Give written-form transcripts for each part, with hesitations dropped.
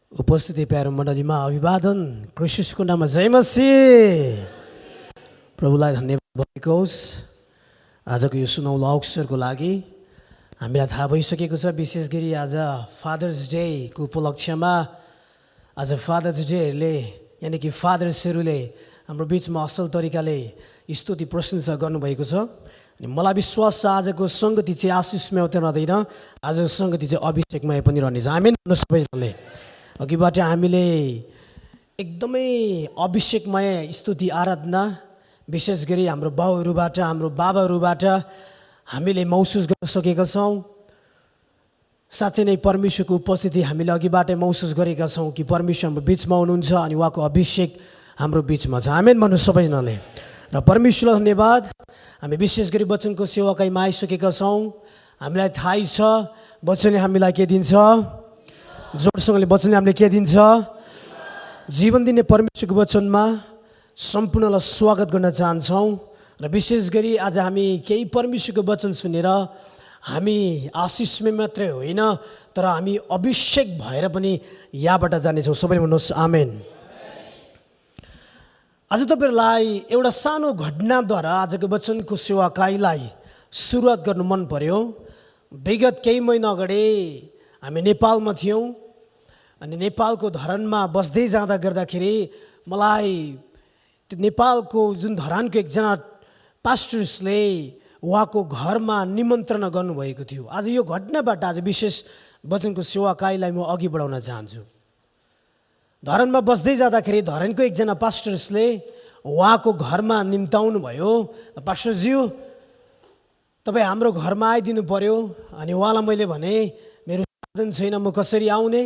उपस्थिति प्यारो मण्डलीमा अभिवादन। क्रिस्टको नाममा जय मसीह। प्रभुलाई धन्यवाद भएको होस् आजको यो सुनौलो अवसरको लागि। हामीलाई थाहा भइसकेको छ विशेष गरी आज फादर्स डेको उपलक्ष्यमा आज फादर्स डेहरूले यानि कि फादर्सहरूले हाम्रो बिचमा असल तरिकाले स्तुति प्रशंसा गर्नुभएको छ। अनि मलाई विश्वास छ आजको सङ्गति चाहिँ आशिषमय मात्रै रहँदैन, आजको सङ्गति चाहिँ अभिषेकमय पनि रहनेछ। आमेन भन्नु सबैजनाले। अघिबाट हामीले एकदमै अभिषेकमय स्तुति आराधना विशेष गरी हाम्रो बाउहरूबाट हाम्रो बाबाहरूबाट हामीले महसुस गर्न सकेका छौँ। साँच्चै नै परमेश्वरको उपस्थिति हामीले अघिबाटै महसुस गरेका छौँ कि परमेश्वर हाम्रो बिचमा हुनुहुन्छ अनि उहाँको अभिषेक हाम्रो बिचमा छ। आमेन भन्नु सबैजनाले। र परमेश्वरलाई धन्यवाद। हामी विशेष गरी वचनको सेवाकाईमा आइसकेका छौँ। हामीलाई थाहै छ वचनले हामीलाई के दिन्छ, जोडसँगले वचनले हामीले के दिन्छ, जीवन दिने परमेश्वरको वचनमा सम्पूर्णलाई स्वागत गर्न चाहन्छौँ। र विशेष गरी आज हामी केही परमेश्वरको वचन सुनेर हामी आशिषमय मात्रै होइन तर हामी अभिषेक भएर पनि यहाँबाट जानेछौँ। सबैले भन्नुहोस् आमेन। आज तपाईँहरूलाई एउटा सानो घटनाद्वारा आजको वचनको सेवाकाईलाई सुरुवात गर्नु मन पर्यो। विगत केही महिना अगाडि हामी नेपालमा थियौँ अनि नेपालको धरानमा बस्दै जाँदा गर्दाखेरि मलाई त्यो नेपालको जुन धरानको एकजना पास्टर्सले उहाँको घरमा निमन्त्रणा गर्नुभएको थियो। आज यो घटनाबाट आज विशेष वचनको सेवाकाईलाई म अघि बढाउन चाहन्छु। धरानमा बस्दै जाँदाखेरि धरानको एकजना पास्टर्सले उहाँको घरमा निम्ताउनु भयो। पास्टरज्यू तपाईँ हाम्रो घरमा आइदिनु पर्यो। अनि उहाँलाई मैले भने मेरो साधन छैन, म कसरी आउने?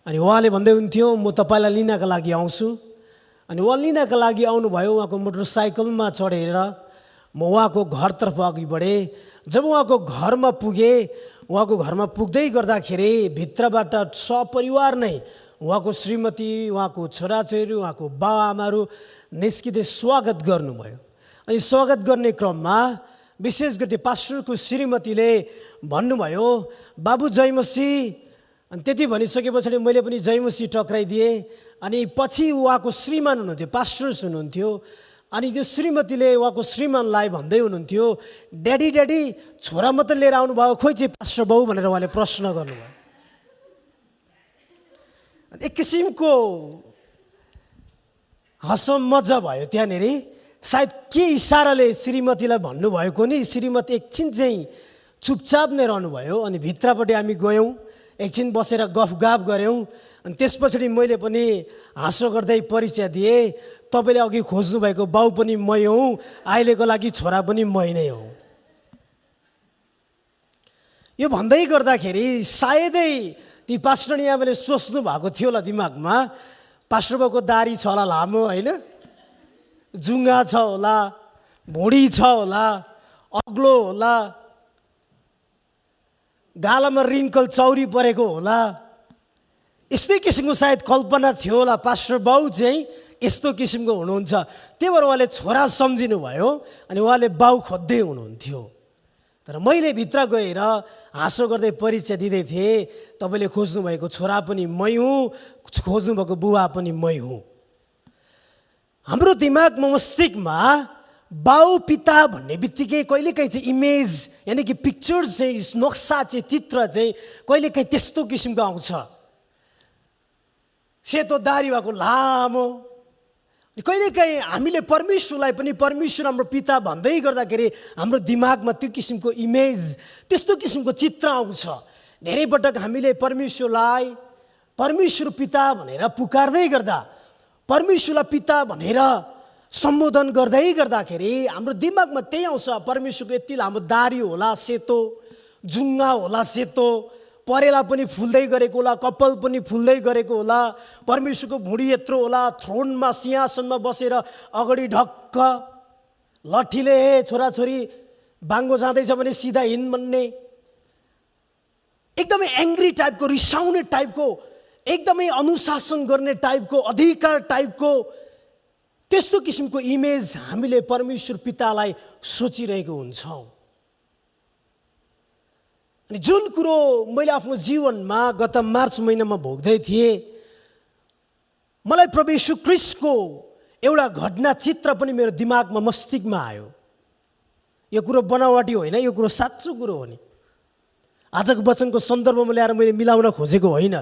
अनि उहाँले भन्दै हुन्थ्यो म तपाईँलाई लिनका लागि आउँछु। अनि उहाँ लिनका लागि आउनुभयो। उहाँको मोटरसाइकलमा चढेर म उहाँको घरतर्फ अघि बढेँ। जब उहाँको घरमा पुगेँ, उहाँको घरमा पुग्दै गर्दाखेरि भित्रबाट सपरिवार नै उहाँको श्रीमती, उहाँको छोराछोरी, उहाँको बाबुआमाहरू निस्किँदै स्वागत गर्नुभयो। अनि स्वागत गर्ने क्रममा विशेष गरी पास्टरको श्रीमतीले भन्नुभयो बाबु जय मसीह। अनि त्यति भनिसके पछाडि मैले पनि जय मसीह टक्राइदिएँ। अनि पछि उहाँको श्रीमान हुनुहुन्थ्यो, पास्टर्स हुनुहुन्थ्यो। अनि त्यो श्रीमतीले उहाँको श्रीमानलाई भन्दै हुनुहुन्थ्यो ड्याडी ड्याडी छोरा मात्रै लिएर आउनुभयो, खोइ चाहिँ पास्टर बाउ भनेर उहाँले प्रश्न गर्नुभयो। एक किसिमको हसमजा भयो त्यहाँनिर। सायद के इसाराले श्रीमतीलाई भन्नुभएको नि श्रीमती एकछिन चाहिँ चुपचाप नै रहनुभयो। अनि भित्रपट्टि हामी गयौँ, एकछिन बसेर गफगाफ गऱ्यौँ। अनि त्यस पछाडि मैले पनि हाँसो गर्दै परिचय दिएँ, तपाईँले अघि खोज्नुभएको बाउ पनि मै हुँ, अहिलेको लागि छोरा पनि मै नै हुँ। यो भन्दै गर्दाखेरि सायदै ती पास्टर यहाँले सोच्नु भएको थियो होला दिमागमा पास्टर बाउको दारी छ होला लामो, होइन, जुङ्गा छ होला, भुँडी छ होला, अग्लो होला, गालामा रिङ्कल चौरी परेको होला। यस्तै किसिमको सायद कल्पना थियो होला पास्टर बाउ चाहिँ यस्तो किसिमको हुनुहुन्छ। त्यही भएर उहाँले छोरा सम्झिनु भयो अनि उहाँले बाउ खोज्दै हुनुहुन्थ्यो। तर मैले भित्र गएर हाँसो गर्दै परिचय दिँदै थिएँ तपाईँले खोज्नुभएको छोरा पनि मै हुँ, खोज्नुभएको बुवा पनि मै हुँ। हाम्रो दिमाग मस्तिष्कमा बाउ पिता भन्ने बित्तिकै कहिलेकाहीँ चाहिँ इमेज यानि कि पिक्चर चाहिँ नक्सा चाहिँ चित्र चाहिँ कहिलेकाहीँ त्यस्तो किसिमको आउँछ। सेतो दारी भएको लामो। कहिलेकाहीँ हामीले परमेश्वरलाई पनि परमेश्वर हाम्रो पिता भन्दै गर्दाखेरि हाम्रो दिमागमा त्यो किसिमको इमेज त्यस्तो किसिमको चित्र आउँछ। धेरै पटक हामीले परमेश्वरलाई परमेश्वर पिता भनेर पुकार्दै गर्दा, परमेश्वरलाई पिता भनेर सम्बोधन गर्दै गर्दाखेरि हाम्रो दिमागमा त्यही आउँछ परमेश्वरको यति लामो दारी होला सेतो, जुङ्गा होला सेतो, परेला पनि फुल्दै गरेको होला, कपाल पनि फुल्दै गरेको होला, परमेश्वरको भुँडी यत्रो होला, थ्रोनमा सिंहासनमा बसेर अगाडि ढक्क लट्ठीले छोराछोरी बाङ्गो जाँदैछ भने सिधा हिँड भन्ने, एकदमै एङ्ग्री टाइपको, रिसाउने टाइपको, एकदमै अनुशासन गर्ने टाइपको, अधिकार टाइपको त्यस्तो किसिमको इमेज हामीले परमेश्वर पितालाई सोचिरहेको हुन्छौँ। अनि जुन कुरो मैले आफ्नो जीवनमा गत मार्च महिनामा भोग्दै थिएँ, मलाई प्रभु येशू ख्रीष्टको एउटा घटना चित्र पनि मेरो दिमागमा मस्तिष्कमा आयो। यो कुरो बनावटी होइन, यो कुरो साँचो कुरो हो नि। आजको वचनको सन्दर्भमा ल्याएर मैले मिलाउन खोजेको होइन।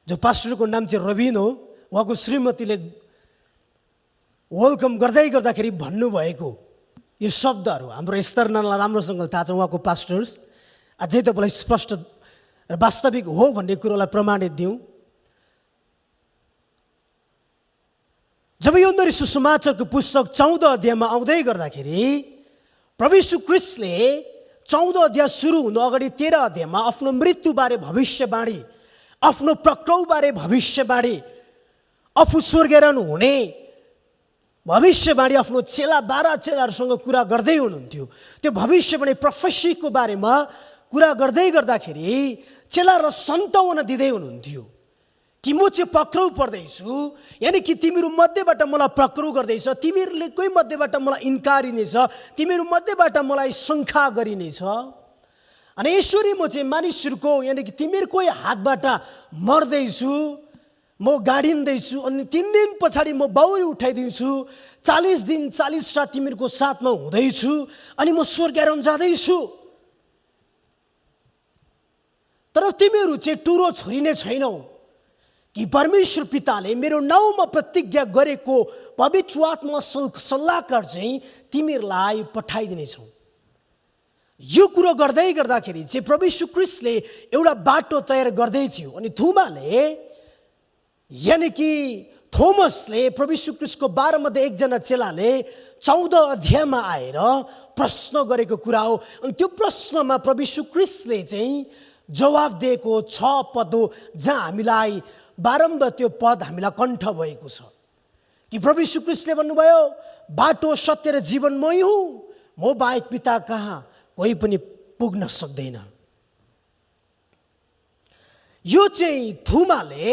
जो पास्टरको नाम चाहिँ रबिन हो, उहाँको श्रीमतीले वेलकम गर्दै गर्दाखेरि भन्नुभएको यो शब्दहरू हाम्रो स्तरनालाई राम्रोसँग थाहा छ। उहाँको पास्टर्स अझै तपाईँलाई स्पष्ट र वास्तविक हो भन्ने कुरोलाई प्रमाणित दिउँ। जब योहन्ना सुसमाचारको पुस्तक 14 अध्यायमा आउँदै गर्दाखेरि प्रभु येशू ख्रीष्टले 14 अध्याय सुरु हुनु अगाडि 13 अध्यायमा आफ्नो मृत्युबारे भविष्यवाणी, आफ्नो पक्राउबारे भविष्यवाणी, आफू स्वर्गीयरण हुने भविष्यवाणी आफ्नो 12 चेलाहरूसँग कुरा गर्दै हुनुहुन्थ्यो। त्यो भविष्यवाणी प्रोफेसीको बारेमा कुरा गर्दै गर्दाखेरि चेलाहरूलाई सन्तावना दिँदै हुनुहुन्थ्यो कि म चाहिँ पक्राउ पर्दैछु, यानि कि तिमीहरू मध्येबाट मलाई पक्राउ गर्दैछ, तिमीहरूले कोही मध्येबाट मलाई इन्कारिनेछ, तिमीहरू मध्येबाट मलाई शङ्का गरिनेछ। अनि यसरी म चाहिँ मानिसहरूको यानि कि तिमीहरूकै हातबाट मर्दैछु, म गाडिँदैछु, अनि 3 दिन पछाडि म बाउरी उठाइदिन्छु, 40 दिन 40 रात तिमीहरूको साथमा हुँदैछु, अनि म स्वर्गीयरण जाँदैछु। तर तिमीहरू चाहिँ टुरो छोरी नै छैनौ कि परमेश्वर पिताले मेरो नाउँमा प्रतिज्ञा गरेको पवित्र आत्मा सल्लाहकार चाहिँ तिमीहरूलाई पठाइदिनेछौ। यो कुरो गर्दै गर्दाखेरि चाहिँ प्रभु येशू ख्रीष्टले एउटा बाटो तयार गर्दै थियो। अनि थोमाले यानि कि थोमसले प्रभु येशू ख्रीष्टको 12 मध्ये एकजना चेलाले 14 अध्यायमा आएर प्रश्न गरेको कुरा हो। अनि त्यो प्रश्नमा प्रभु येशू ख्रीष्टले चाहिँ जवाब दिएको 6 पद हो, जहाँ हामीलाई बारम्बार त्यो पद हामीलाई कण्ठ भएको छ कि प्रभु येशू ख्रीष्टले भन्नुभयो, बाटो सत्य र जीवन मै हुँ, म बाहेक पिता कहाँ कोही पनि पुग्न सक्दैन। यो चाहिँ थोमाले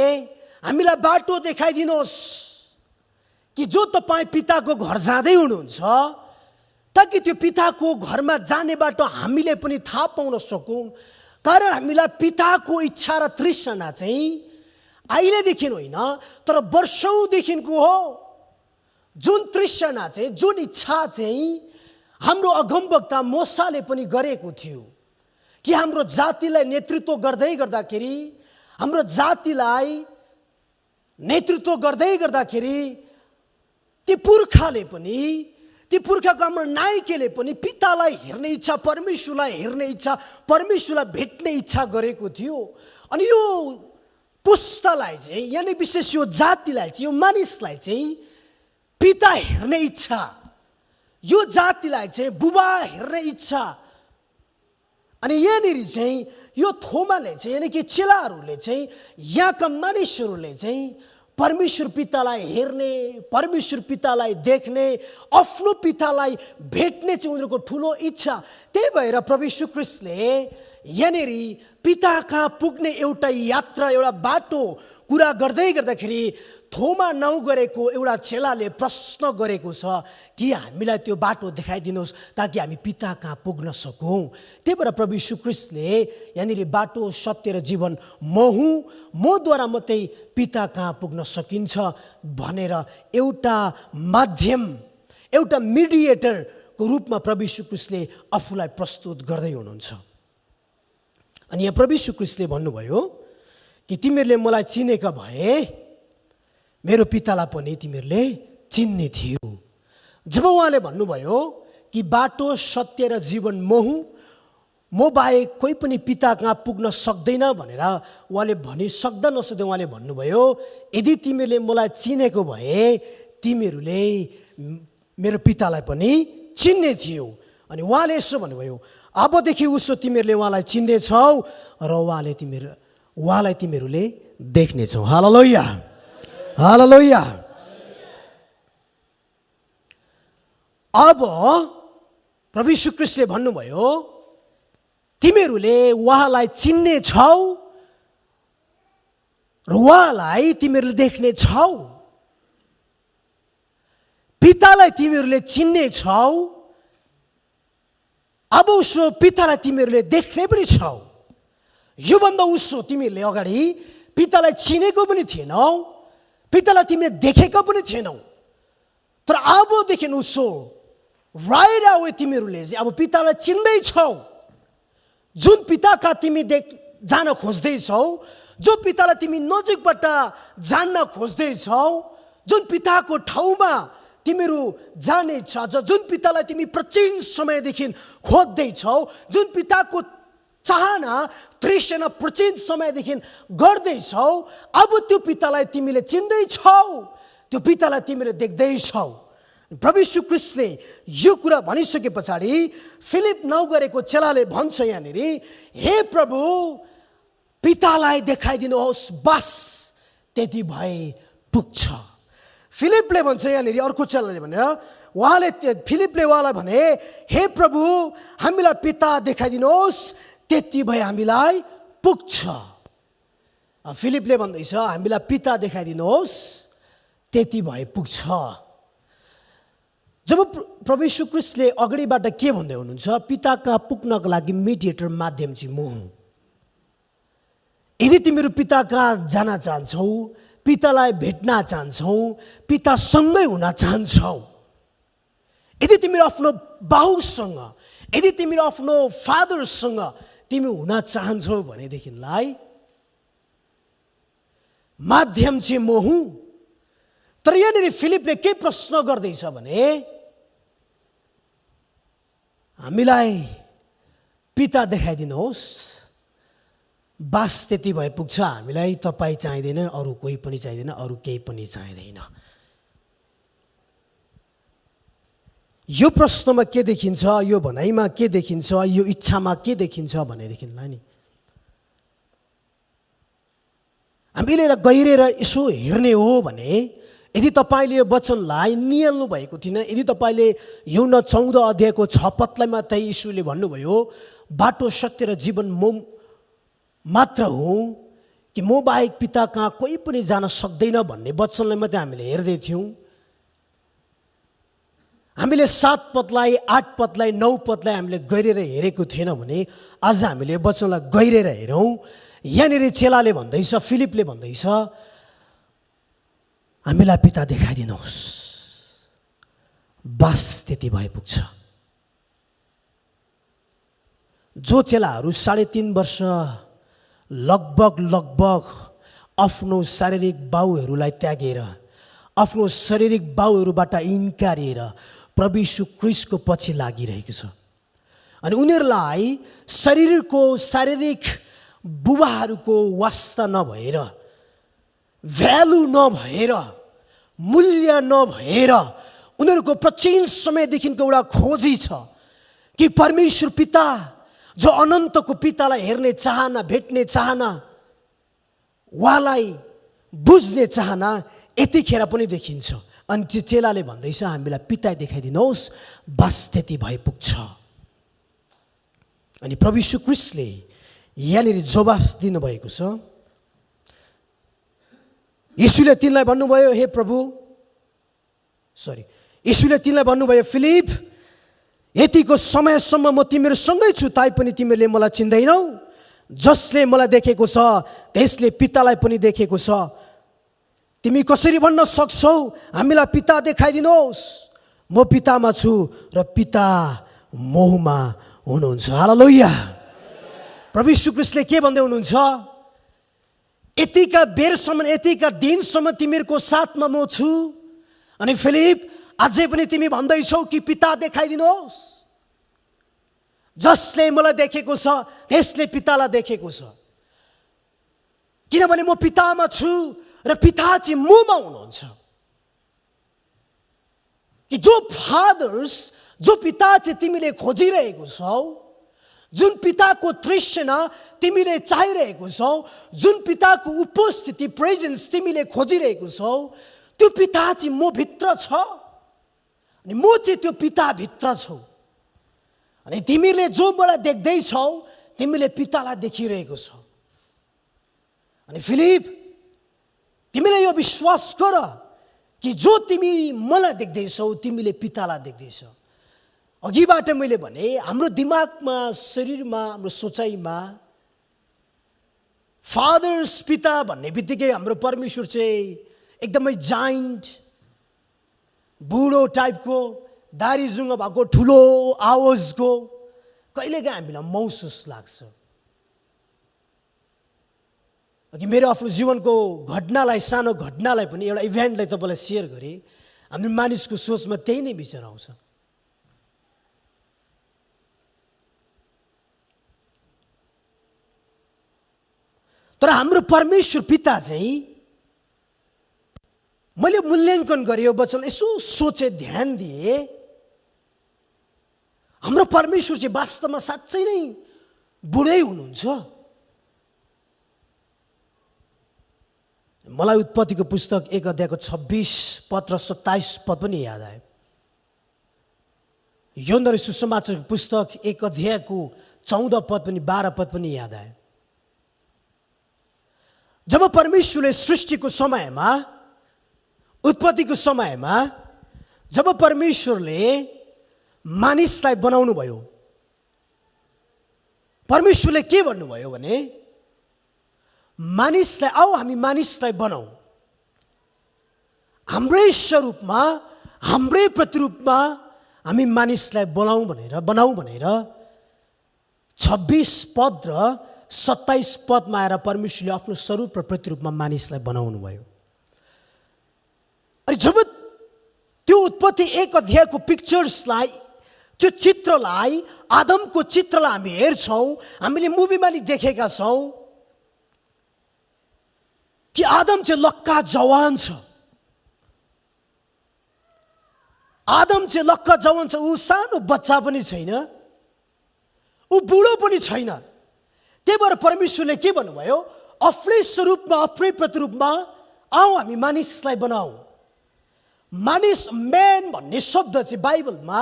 हामीलाई बाटो देखाइदिनुहोस् कि जो तपाईँ पिताको घर जाँदै हुनुहुन्छ, ताकि त्यो पिताको घरमा जाने बाटो हामीले पनि थाहा पाउन सकौँ। कारण हामीलाई पिताको इच्छा र तृष्णा चाहिँ अहिलेदेखि होइन तर वर्षौँदेखिको हो। जुन तृष्णा चाहिँ, जुन इच्छा चाहिँ हाम्रो अगमवक्ता मोसाले पनि गरेको थियो कि हाम्रो जातिलाई नेतृत्व गर्दै गर्दाखेरि, हाम्रो जातिलाई नेतृत्व गर्दै गर्दाखेरि ती पुर्खाले पनि, ती पुर्खाको हाम्रो नायकले पनि पितालाई हेर्ने इच्छा, परमेश्वरलाई हेर्ने इच्छा, परमेश्वरलाई भेट्ने इच्छा गरेको थियो। अनि यो पुस्तालाई चाहिँ यानी विशेष यो जातिलाई चाहिँ, यो मानिसलाई चाहिँ पिता हेर्ने इच्छा, यो जातिलाई चाहिँ बुबा हेर्ने इच्छा। अनि यहाँनिर चाहिँ यो थोमाले चाहिँ यानी कि चेलाहरूले चाहिँ, यहाँका मानिसहरूले चाहिँ परमेश्वर पितालाई हेर्ने, परमेश्वर पितालाई देख्ने, आफ्नो पितालाई भेट्ने चाहिँ उनीहरूको ठुलो इच्छा। त्यही भएर प्रभु येशू ख्रीष्टले यहाँनिर पिता कहाँ पुग्ने एउटा यात्रा, एउटा बाटो कुरा गर्दै गर्दाखेरि थोमा नाउँ गरेको एउटा चेलाले प्रश्न गरेको छ कि हामीलाई त्यो बाटो देखाइदिनुहोस् ताकि हामी पिता कहाँ पुग्न सकौँ। त्यही भएर प्रभु येशू ख्रीष्टले यहाँनिर बाटो सत्य र जीवन म हुँ, मद्वारा मात्रै पिता कहाँ पुग्न सकिन्छ भनेर एउटा माध्यम, एउटा मिडिएटरको रूपमा प्रभु येशू ख्रीष्टले आफूलाई प्रस्तुत गर्दै हुनुहुन्छ। अनि यहाँ प्रभु येशू ख्रीष्टले भन्नुभयो कि तिमीहरूले मलाई चिनेका भए मेरो पितालाई पनि तिमीहरूले चिन्ने थियो। जब उहाँले भन्नुभयो कि बाटो सत्य र जीवन म हुँ, म बाहेक कोही पनि पिता कहाँ पुग्न सक्दैन भनेर उहाँले भनिसक्दा नसक्दै उहाँले भन्नुभयो, यदि तिमीहरूले मलाई चिनेको भए तिमीहरूले मेरो पितालाई पनि चिन्ने थियो। अनि उहाँले यसो भन्नुभयो, अबदेखि उसो तिमीहरूले उहाँलाई चिन्नेछौ र उहाँलाई तिमीहरूले देख्नेछौ। हालेलुया, हालेलुया। अब प्रभु येशू ख्रीष्टले भन्नुभयो, तिमीहरूले उहाँलाई चिन्ने छौ र उहाँलाई तिमीहरूले देख्ने छौ। पितालाई तिमीहरूले चिन्ने छौ, अब उसो पितालाई तिमीहरूले देख्ने पनि छौ। योभन्दा उसो तिमीहरूले अगाडि पितालाई चिनेको पनि थिएनौ, पितालाई तिमीले देखेको पनि थिएनौ। तर अबदेखि उसो राइट अवे तिमीहरूले चाहिँ अब पितालाई चिन्दैछौ। जुन पिताका तिमी जान खोज्दैछौ, जो पितालाई तिमी नजिकबाट जान्न खोज्दैछौ, जुन पिताको ठाउँमा तिमीहरू जाने इच्छा छ, जुन पितालाई तिमी प्राचीन समयदेखि खोज्दैछौ, जुन पिताको चाहना तृष्णा प्राचीन समयदेखि गर्दैछौ, अब त्यो पितालाई तिमीले चिन्दैछौ, त्यो पितालाई तिमीले देख्दैछौ। प्रभु यीशु ख्रीष्टले यो कुरा भनिसके पछाडि फिलिप नगरेको चेलाले भन्छ यहाँनिर, हे प्रभु पितालाई देखाइदिनुहोस्, बस त्यति भए पुग्छ। फिलिपले भन्छ यहाँनिर, अर्को चेलाले भनेर फिलिपले उहाँलाई भने, हे प्रभु हामीलाई पिता देखाइदिनुहोस्, त्यति भए हामीलाई पुग्छ। फिलिपले भन्दैछ हामीलाई पिता देखाइदिनुहोस्, त्यति भए पुग्छ। जब प्रभु यीशु ख्रीष्टले अगाडिबाट के भन्दै हुनुहुन्छ, पिता कहाँ पुग्नको लागि मिडिएटर माध्यम चाहिँ म हुँ। यदि तिमीहरू पिता कहाँ जान चाहन्छौ, पितालाई भेट्न चाहन्छौ, पितासँगै हुन चाहन्छौ, यदि तिमीहरू आफ्नो बाउसँग, यदि तिमीहरू आफ्नो फादरसँग तिमी हुन चाहन्छौ भनेदेखिलाई माध्यम चाहिँ म हुँ। तर यहाँनिर फिलिपले के प्रश्न गर्दैछ भने, हामीलाई पिता देखाइदिनुहोस्, बास त्यति भए पुग्छ। हामीलाई तपाईँ चाहिँदैन, अरू कोही पनि चाहिँदैन, अरू केही पनि चाहिँदैन। यो प्रश्नमा के देखिन्छ, यो भनाइमा के देखिन्छ, यो इच्छामा के देखिन्छ भनेदेखिलाई नि हामीले गहिरेर यसो हेर्ने हो भने, यदि तपाईँले यो वचनलाई निहाल्नु भएको थिएन, यदि तपाईँले यूहन्ना 14 अध्यायको 6 पदलाई मात्रै यीशुले भन्नुभयो बाटो सत्य र जीवन म मात्र हुँ, कि म बाहेक पिता कहाँ कोही पनि जान सक्दैन भन्ने वचनलाई मात्रै हामीले हेर्दै थियौँ। हामीले 7 पदलाई, 8 पदलाई, 9 पदलाई हामीले गहिरेर हेरेको थिएन भने आज हामीले वचनलाई गहिरेर हेरौँ। यहाँनिर चेलाले भन्दैछ, फिलिपले भन्दैछ, हामीलाई पिता देखाइदिनुहोस्, बस त्यति भए पुग्छ। जो चेलाहरू 3.5 वर्ष लगभग आफ्नो शारीरिक बाउहरूलाई त्यागेर, आफ्नो शारीरिक बाउहरूबाट इन्कारिएर प्रभु यीशु ख्रीष्टको पछि लागिरहेको छ, अनि उनीहरूलाई शारीरिक बुबाहरूको वास्ता नभएर, भ्यालु नभएर, मूल्य नभएर, उनीहरूको प्राचीन समयदेखिको एउटा खोजी छ कि परमेश्वर पिता, जो अनन्तको पितालाई हेर्ने चाहना, भेट्ने चाहना, उहाँलाई बुझ्ने चाहना यतिखेर पनि देखिन्छ। अनि त्यो चेलाले भन्दैछ हामीलाई पिता देखाइदिनुहोस्, बस त्यति भए पुग्छ। अनि प्रभु यीशु ख्रीष्टले यहाँनिर जवाफ दिनुभएको छ। यीशुले तिनलाई भन्नुभयो, हे प्रभु, यीशुले तिनलाई भन्नुभयो, फिलिप, यतिको समयसम्म म तिमीहरूसँगै छु, तैपनि तिमीहरूले मलाई चिन्दैनौ। जसले मलाई देखेको छ त्यसले पितालाई पनि देखेको छ। तिमी कसरी भन्न सक्छौ हामीलाई पिता देखाइदिनुहोस्? म पितामा छु र पिता मोहमा हुनुहुन्छ। हालेलुया। प्रभु यीशु ख्रीष्टले के भन्दै हुनुहुन्छ? यतिका बेरसम्म, यतिका दिनसम्म तिमीहरूको साथमा म छु, अनि फिलिप अझै पनि तिमी भन्दैछौ कि पिता देखाइदिनुहोस्। जसले मलाई देखेको छ त्यसले पितालाई देखेको छ, किनभने म पितामा छु र पिता चाहिँ ममा हुनुहुन्छ। कि जो फादर्स, जो पिता चाहिँ तिमीले खोजिरहेको छौ, जुन पिताको तृष्णा तिमीले चाहिरहेको छौ, जुन पिताको उपस्थिति, प्रेजेन्स तिमीले खोजिरहेको छौ, त्यो पिता चाहिँ म भित्र छ, अनि म चाहिँ त्यो पिता भित्र छु। अनि तिमीले जो मलाई देख्दैछौ तिमीले पितालाई देखिरहेको छौ। अनि फिलिप, तिमीले यो विश्वास गर कि जो तिमी मलाई देख्दैछौ तिमीले पितालाई देख्दैछौ। अघिबाट मैले भने हाम्रो दिमागमा, शरीरमा, हाम्रो सोचाइमा फादर्स, पिता भन्ने बित्तिकै हाम्रो परमेश्वर चाहिँ एकदमै जाइन्ट, बुढो टाइपको, दारी जुङ्ग भएको, ठुलो आवाजको कहिलेकाहीँ हामीलाई महसुस लाग्छ। अघि मेरो आफ्नो जीवनको घटनालाई, सानो घटनालाई पनि, एउटा इभेन्टलाई तपाईँलाई सेयर गरेँ। हाम्रो मानिसको सोचमा त्यही नै विचार आउँछ। तर हाम्रो परमेश्वर पिता चाहिँ, मैले मूल्याङ्कन गरेँ यो वचन, यसो सोचे, ध्यान दिए, हाम्रो परमेश्वर चाहिँ वास्तवमा साँच्चै नै बुढै हुनुहुन्छ। मलाई उत्पत्तिको पुस्तक 1 अध्यायको 26 पद र 27 पद पनि याद आयो। योहन्ना सुसमाचारको पुस्तक 1 अध्यायको 14 पद पनि 12 पद पनि याद आयो। जब परमेश्वरले सृष्टिको समयमा, उत्पत्तिको समयमा, जब परमेश्वरले मानिसलाई बनाउनु भयो, परमेश्वरले के भन्नुभयो भने, मानिसलाई, आओ हामी मानिसलाई बनाऊ, हाम्रै स्वरूपमा, हाम्रै प्रतिरूपमा हामी मानिसलाई बनाऊ भनेर 26 पद र 27 पदमा आएर परमेश्वरले आफ्नो स्वरूप र प्रतिरूपमा मानिसलाई बनाउनु भयो। अनि जब त्यो उत्पत्ति 1 अध्यायको पिक्चर्सलाई, त्यो चित्रलाई, आदमको चित्रलाई हामी हेर्छौँ, हामीले मुभीमा नि देखेका छौँ कि आदम चाहिँ लक्का जवान छ। आदम चाहिँ लक्का जवान छ, ऊ सानो बच्चा पनि छैन, ऊ बुढो पनि छैन। त्यही भएर परमेश्वरले के भन्नुभयो, आफ्नै स्वरूपमा, आफ्नै प्रतिरूपमा आऊ हामी मानिसलाई बनाऊ। मानिस, म्यान भन्ने शब्द चाहिँ बाइबलमा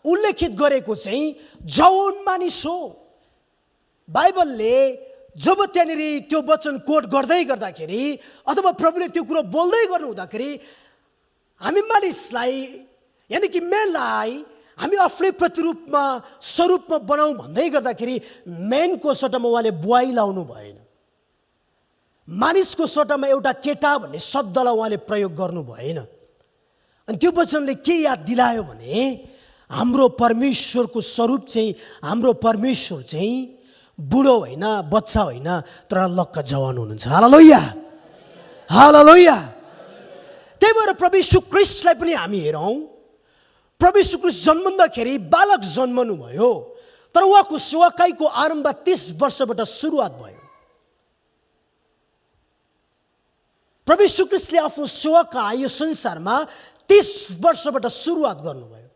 उल्लेखित गरेको चाहिँ जवान मानिस हो। बाइबलले जब त्यहाँनिर त्यो वचन कोट गर्दै गर्दाखेरि अथवा प्रभुले त्यो कुरो बोल्दै गर्नु हुँदाखेरि हामी मानिसलाई, यानि कि मेनलाई हामी आफ्नै प्रतिरूपमा, स्वरूपमा बनाऊ भन्दै गर्दाखेरि मेनको सट्टामा उहाँले बुवाई लाउनु भएन। मानिसको सट्टामा एउटा केटा भन्ने शब्दलाई उहाँले प्रयोग गर्नु भएन। अनि त्यो वचनले के याद दिलायो भने, हाम्रो परमेश्वरको स्वरूप चाहिँ, हाम्रो परमेश्वर चाहिँ बुढो होइन, बच्चा होइन, तर लक्का जवान हुनुहुन्छ। हालेलुया, हालेलुया। त्यही भएर प्रभु यीशु ख्रीष्टलाई पनि हामी हेरौँ। प्रभु यीशु ख्रीष्ट जन्मँदाखेरि बालक जन्मनु भयो, तर उहाँको सेवाकाईको आरम्भ 30 वर्षबाट सुरुवात भयो। प्रभु यीशु ख्रीष्टले आफ्नो सेवाकाई यो संसारमा 30 वर्षबाट सुरुवात गर्नुभयो।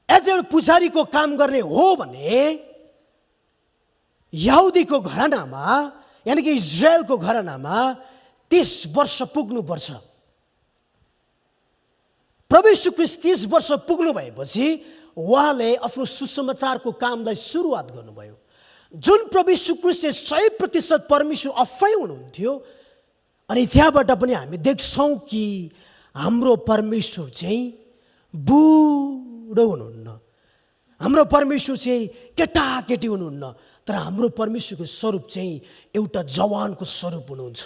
एज एउटा पुजारीको काम गर्ने हो भने यहुदीको घरानामा, यानी कि इजरायलको घरानामा 30 वर्ष पुग्नुपर्छ। प्रभु यीशु ख्रीष्ट 30 वर्ष पुग्नु भएपछि उहाँले आफ्नो सुसमाचारको कामलाई सुरुवात गर्नुभयो। जुन प्रभु यीशु ख्रीष्ट 100% परमेश्वर आफै हुनुहुन्थ्यो। अनि त्यहाँबाट पनि हामी देख्छौँ कि हाम्रो परमेश्वर चाहिँ बुढो हुनुहुन्न, हाम्रो परमेश्वर चाहिँ केटाकेटी हुनुहुन्न, तर हाम्रो परमेश्वरको स्वरूप चाहिँ एउटा जवानको स्वरूप हुनुहुन्छ।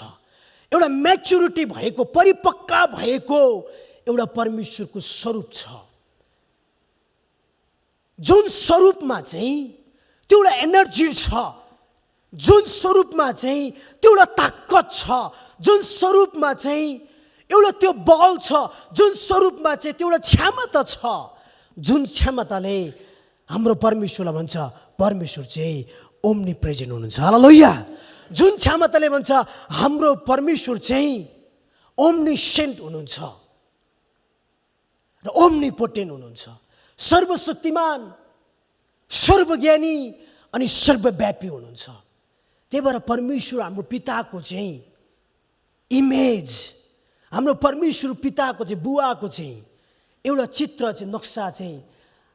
एउटा म्याच्युरिटी भएको, परिपक्व भएको एउटा परमेश्वरको स्वरूप छ। जुन स्वरूपमा चाहिँ त्यो एउटा एनर्जी छ, जुन स्वरूपमा चाहिँ त्यो एउटा ताकत छ, जुन स्वरूपमा चाहिँ एउटा त्यो बल छ, जुन स्वरूपमा चाहिँ त्यो एउटा क्षमता छ, जुन क्षमताले हाम्रो परमेश्वरलाई भन्छ परमेश्वर चाहिँ ओम्नी प्रेजेन्ट हुनुहुन्छ। हालेलुया। जुन क्षमताले भन्छ हाम्रो परमेश्वर चाहिँ ओम्निसेन्ट हुनुहुन्छ र ओम्निपोटेन्ट हुनुहुन्छ, सर्वशक्तिमान, सर्वज्ञानी अनि सर्वव्यापी हुनुहुन्छ। त्यही भएर परमेश्वर हाम्रो पिताको चाहिँ इमेज, हाम्रो परमेश्वर पिताको चाहिँ बुवाको चाहिँ एउटा चित्र चाहिँ, नक्सा चाहिँ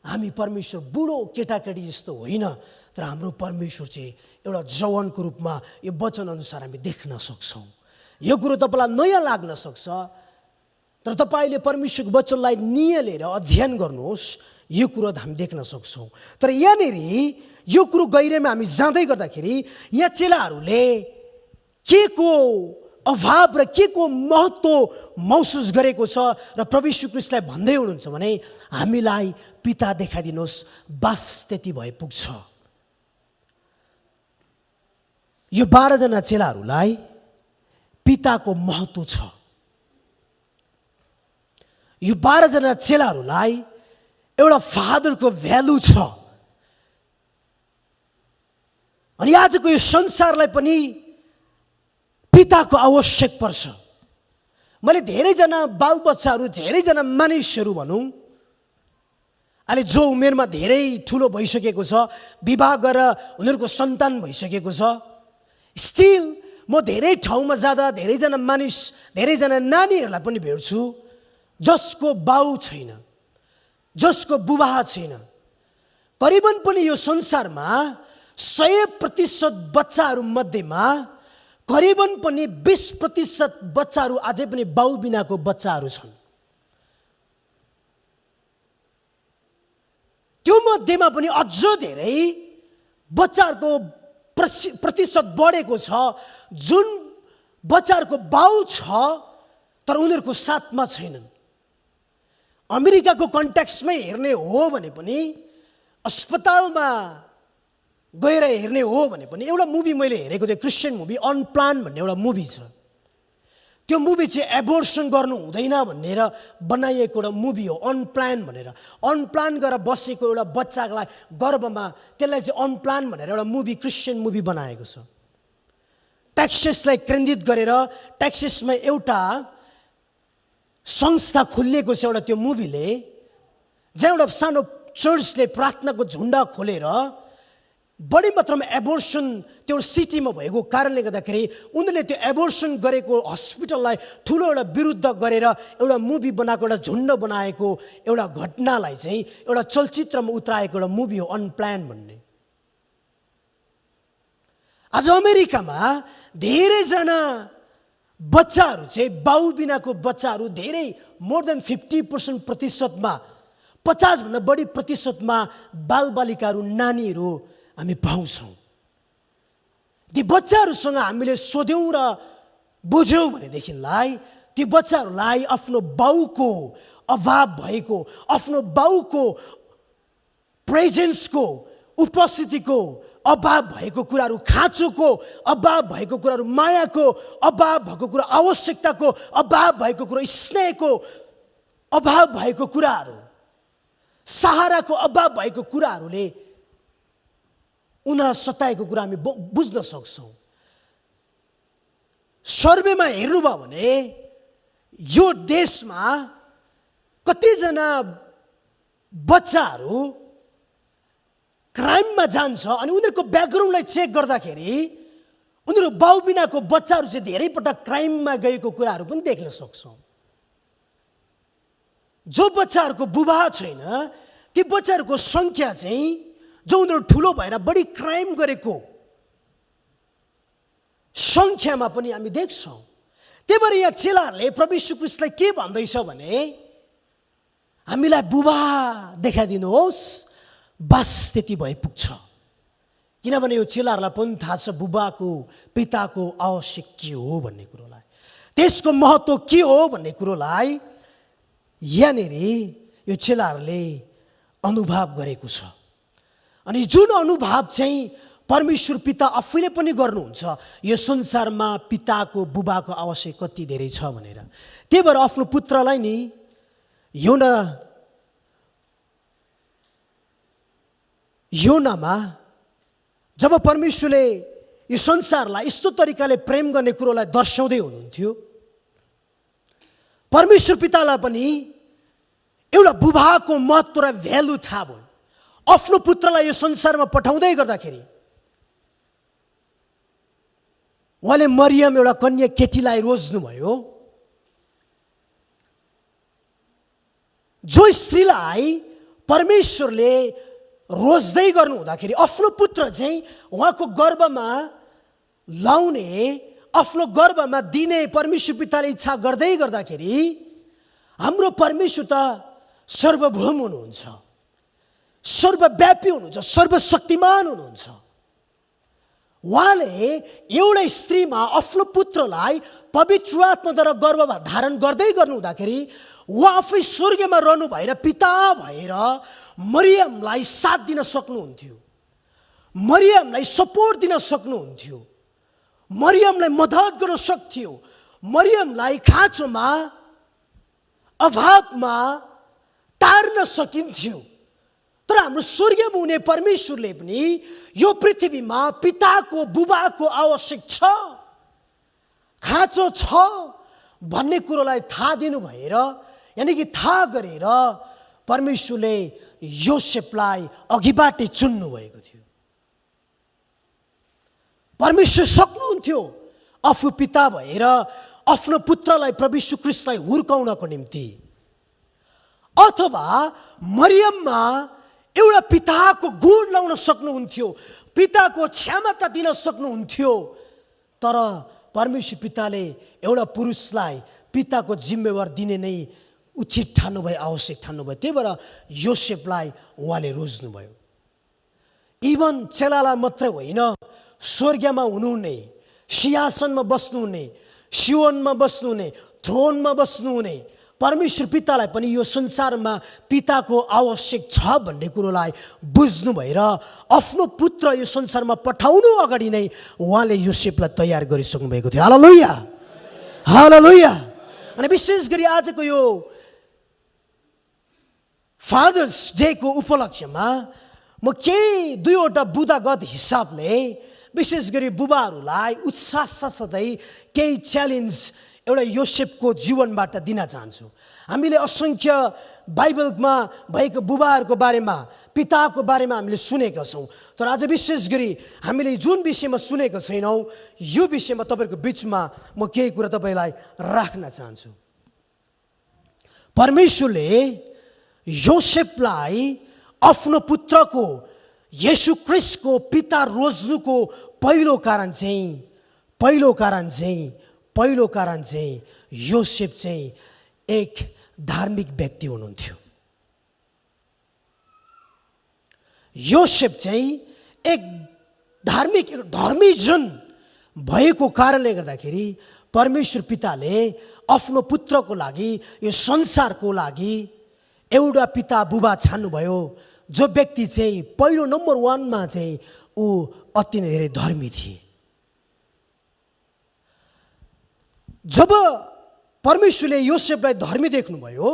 हामी परमेश्वर बुढो केटाकेटी जस्तो होइन, तर हाम्रो परमेश्वर चाहिँ एउटा जवानको रूपमा यो वचन अनुसार हामी देख्न सक्छौँ। यो कुरो तपाईँलाई नयाँ लाग्न सक्छ, तर तपाईँले परमेश्वरको वचनलाई नियलेर अध्ययन गर्नुहोस्, यो कुरो हामी देख्न सक्छौँ। तर यहाँनिर यो कुरो गहिरोमा हामी जाँदै गर्दाखेरि यहाँ चेलाहरूले के को अभाव र के को महत्त्व महसुस गरेको छ र प्रभु यीशु ख्रीष्टलाई भन्दै हुनुहुन्छ भने हामीलाई पिता देखाइदिनुहोस्, बस त्यति भए पुग्छ। यो 12 जना चेलाहरूलाई पिताको महत्त्व छ। यो 12 जना चेलाहरूलाई एउटा फादरको भ्यालु छ। अनि आजको यो संसारलाई पनि पिताको आवश्यक पर्छ। मैले धेरैजना बालबच्चाहरू, धेरैजना मानिसहरू भनौँ, अहिले जो उमेरमा धेरै ठुलो भइसकेको छ, विवाह गरेर उनीहरूको सन्तान भइसकेको छ, स्टिल म धेरै ठाउँमा जाँदा धेरैजना मानिस, धेरैजना नानीहरूलाई पनि भेट्छु जसको बाउ छैन, जसको बुबा छैन। करिबन पनि यो संसारमा 100% बच्चाहरू मध्येमा करिबन पनि 20% बच्चाहरू अझै पनि बाउ बिनाको बच्चाहरू छन्। त्यो मध्येमा पनि अझ धेरै बच्चाहरूको प्रतिशत बढेको छ जुन बच्चाहरूको बाउ छ तर उनीहरूको साथमा छैनन्। अमेरिकाको कन्टेक्स्टमै हेर्ने हो भने पनि, अस्पतालमा गएर हेर्ने हो भने पनि, एउटा मुभी मैले हेरेको थिएँ, क्रिस्चियन मुभी अनप्लान भन्ने एउटा मुभी छ। त्यो मुभी चाहिँ एबोर्सन गर्नु हुँदैन भनेर बनाइएको एउटा मुभी हो, अनप्लान भनेर। अनप्लान गरेर बसेको एउटा बच्चालाई गर्भमा, त्यसलाई चाहिँ अनप्लान भनेर एउटा मुभी, क्रिस्चियन मुभी बनाएको छ। टेक्सासलाई केन्द्रित गरेर टेक्सासमा एउटा संस्था खोलिएको छ एउटा त्यो मुभीले, जहाँ एउटा सानो चर्चले प्रार्थनाको झुन्डा खोलेर बढी मात्रामा एबोर्सन त्यो सिटीमा भएको कारणले गर्दाखेरि उनीहरूले त्यो एबोर्सन गरेको हस्पिटललाई ठुलो एउटा विरुद्ध गरेर एउटा मुभी बनाएको, एउटा झुन्ड बनाएको एउटा घटनालाई चाहिँ एउटा चलचित्रमा उतारेको एउटा मुभी हो अनप्लान भन्ने। आज अमेरिकामा धेरैजना बच्चाहरू चाहिँ बाउ बिनाको बच्चाहरू धेरै, मोर देन 50% प्रतिशतमा, 50 भन्दा बढी प्रतिशतमा बालबालिकाहरू, नानीहरू हामी पाउँछौँ। ती बच्चाहरूसँग हामीले सोध्यौँ र बुझ्यौँ भनेदेखिलाई ती बच्चाहरूलाई आफ्नो बाउको अभाव भएको, आफ्नो बाउको प्रेजेन्सको, उपस्थितिको अभाव भएको कुराहरू, खाँचोको अभाव भएको कुराहरू, मायाको अभाव भएको कुरा, आवश्यकताको अभाव भएको कुरा, स्नेहको अभाव भएको कुराहरू, सहाराको अभाव भएको कुराहरूले उनीहरूलाई सताएको कुरा हामी बुझ्न सक्छौँ। सर्वेमा हेर्नुभयो भने यो देशमा कतिजना बच्चाहरू क्राइममा जान्छ अनि उनीहरूको ब्याकग्राउन्डलाई चेक गर्दाखेरि उनीहरू बाउ बिनाको बच्चाहरू चाहिँ धेरै पटक क्राइममा गएको कुराहरू पनि देख्न सक्छौँ। जो बच्चाहरूको बुबा छैन ती बच्चाहरूको सङ्ख्या चाहिँ जो उनीहरू ठुलो भएर बढी क्राइम गरेको सङ्ख्यामा पनि हामी देख्छौँ। त्यही भएर यहाँ चेलाहरूले प्रभु यीशु ख्रीष्टलाई के भन्दैछ भने हामीलाई बुबा देखाइदिनुहोस्, बस त्यति भए पुग्छ। किनभने यो चेलाहरूलाई पनि थाहा छ बुबाको, पिताको आवश्यक के हो भन्ने कुरोलाई, त्यसको महत्त्व के हो भन्ने कुरोलाई यहाँनिर यो चेलाहरूले अनुभव गरेको छ। अनि जुन अनुभव चाहिँ परमेश्वर पिता आफैले पनि गर्नुहुन्छ, यो संसारमा पिताको, बुबाको आवश्यक कति धेरै छ भनेर। त्यही भएर आफ्नो पुत्रलाई नि योनामा जब परमेश्वरले यो संसारलाई यस्तो तरिकाले प्रेम गर्ने कुरोलाई दर्शाउँदै हुनुहुन्थ्यो, परमेश्वर पितालाई पनि एउटा बुबाको महत्त्व र भ्यालु थाहा भयो। आफ्नो पुत्रलाई यो संसारमा पठाउँदै गर्दाखेरि उहाँले मरियम एउटा कन्या केटीलाई रोज्नुभयो, जो स्त्रीलाई परमेश्वरले रोज्दै गर्नु हुँदाखेरि आफ्नो पुत्र चाहिँ उहाँको गर्भमा लाउने, आफ्नो गर्भमा दिने परमेश्वर पिताले इच्छा गर्दै गर्दाखेरि हाम्रो परमेश्वर त सर्वभौम हुनुहुन्छ। सर्वव्यापी हुनुहुन्छ, सर्वशक्तिमान हुनुहुन्छ। उहाँले एउटै स्त्रीमा आफ्नो पुत्रलाई पवित्र आत्माद्वारा गर्भ धारण गर्दै गर्नु हुँदाखेरि उहाँ आफै स्वर्गमा रहनु भएर पिता भएर मरियमलाई साथ दिन सक्नुहुन्थ्यो, मरियमलाई सपोर्ट दिन सक्नुहुन्थ्यो, मरियमलाई मद्दत गर्न सक्थ्यो, मरियमलाई खाँचोमा अभावमा टार्न सकिन्थ्यो। तर हाम्रो स्वर्गमा हुने परमेश्वरले पनि यो पृथ्वीमा पिताको बुबाको आवश्यक छ, खाँचो छ भन्ने कुरोलाई थाहा दिनु भएर, यानि कि थाहा गरेर परमेश्वरले योसेफलाई अघिबाटै चुन्नु भएको थियो। परमेश्वर सक्नुहुन्थ्यो आफू पिता भएर आफ्नो पुत्रलाई प्रभु यीशु ख्रीष्टलाई हुर्काउनको निम्ति, अथवा मरियममा एउटा पिताको गुण लाउन सक्नुहुन्थ्यो, पिताको क्षमता दिन सक्नुहुन्थ्यो। तर परमेश्वर पिताले एउटा पुरुषलाई पिताको जिम्मेवार दिने नै उचित ठान्नुभयो, आवश्यक ठान्नुभयो। त्यही भएर योसेफलाई उहाँले रोज्नुभयो। इभन चेलालाई मात्रै होइन, स्वर्गमा हुनुहुने, सिंहासनमा बस्नुहुने, सियोनमा बस्नुहुने, थ्रोनमा बस्नुहुने परमेश्वर पितालाई पनि यो संसारमा पिताको आवश्यक छ भन्ने कुरोलाई बुझ्नु भएर आफ्नो पुत्र यो संसारमा पठाउनु अगाडि नै उहाँले योसेफलाई तयार गरिसक्नु भएको थियो। हालेलुया, हालेलुया। अनि विशेष गरी आजको यो फादर्स डे को उपलक्ष्यमा म केही दुईवटा बुदागत हिसाबले विशेष गरी बुबाहरूलाई उत्साह साथसाथै केही च्यालेन्ज एउटा योसेफको जीवनबाट दिन चाहन्छु। हामीले असंख्य बाइबलमा भएको बुबाहरूको बारेमा, पिताको बारेमा हामीले सुनेका छौँ, तर आज विशेष गरी हामीले जुन विषयमा सुनेका छैनौँ यो विषयमा तपाईँहरूको बिचमा म केही कुरा तपाईँलाई राख्न चाहन्छु। परमेश्वरले योसेफलाई आफ्नो पुत्रको येशू ख्रीष्टको पिता रोज्नुको पहिलो कारण चाहिँ योसेफ चाहिँ एक धार्मिक व्यक्ति हुनुहुन्थ्यो। योसेफ चाहिँ एक धर्मी जन भएको कारणले गर्दाखेरि परमेश्वर पिताले आफ्नो पुत्रको लागि, यो संसारको लागि एउटा पिता बुबा छान्नुभयो जो व्यक्ति चाहिँ पहिलो नम्बर 1 मा चाहिँ ऊ अति नै धेरै धर्मी थिए। जब परमेश्वरले योसेफलाई धर्मी देख्नुभयो,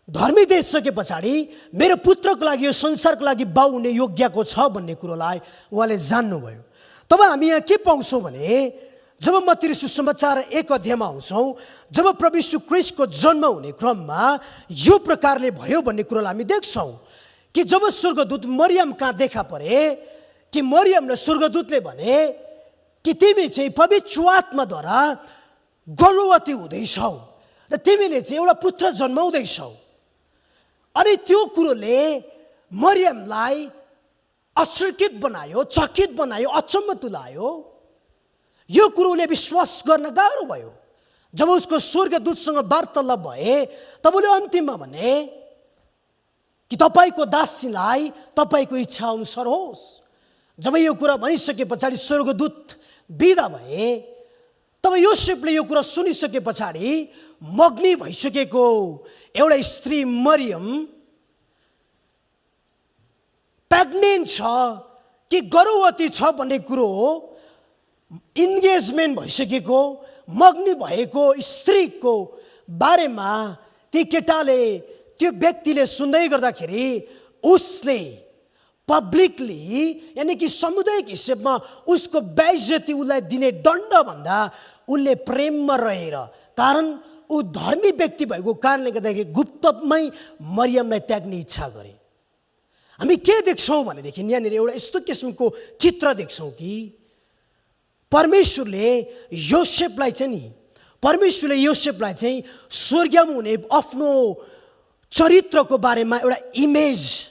धर्मी देखिसके पछाडि मेरो पुत्रको लागि, यो संसारको लागि बाउ हुने योग्यको छ भन्ने कुरोलाई उहाँले जान्नुभयो। तब हामी यहाँ के पाउँछौँ भने जब मत्ती सुसमाचार 1 अध्यायमा आउँछौँ, जब प्रभु यीशु ख्रीष्टको जन्म हुने क्रममा यो प्रकारले भयो भन्ने कुरोलाई हामी देख्छौँ कि जब स्वर्गदूत मरियम कहाँ देखा परे कि मरियमले स्वर्गदूतले भने कि तिमी चाहिँ पवित्र आत्माद्वारा गर्भवती हुँदैछौ र तिमीले चाहिँ एउटा पुत्र जन्माउँदैछौ। अनि त्यो कुरोले मरियमलाई आश्चर्यचकित बनायो, चकित बनायो, अचम्म तुल्यायो। यो कुरोले विश्वास गर्न गाह्रो भयो। जब उसको स्वर्गदूतसँग वार्तालाप भए तब उसले अन्तिममा भने कि तपाईको दासीलाई तपाईको इच्छा अनुसार होस्। जब यो कुरा भनिसके पछाडि स्वर्गदूत बिदा भए तब योसेफले यो कुरा सुनिसके पछाडि मग्नी भइसकेको एउटा स्त्री मरियम प्रेग्नेन्ट छ कि गर्भवती छ भन्ने कुरो इन्गेजमेन्ट भइसकेको मग्नी भएको स्त्रीको बारेमा ती केटाले, त्यो व्यक्तिले सुन्दै गर्दाखेरि उसले पब्लिकली यानी कि सामुदायिक हिसाबमा उसको बेइज्जती उसलाई दिने दण्ड भन्दा उसले प्रेममा रहेर, कारण ऊ धर्मी व्यक्ति भएको कारणले गर्दाखेरि गुप्तमै मरियमलाई त्याग्ने इच्छा गरे। हामी के देख्छौँ भनेदेखि यहाँनिर एउटा यस्तो किसिमको चित्र देख्छौँ कि परमेश्वरले योसेफलाई चाहिँ स्वर्गमा हुने आफ्नो चरित्रको बारेमा एउटा इमेज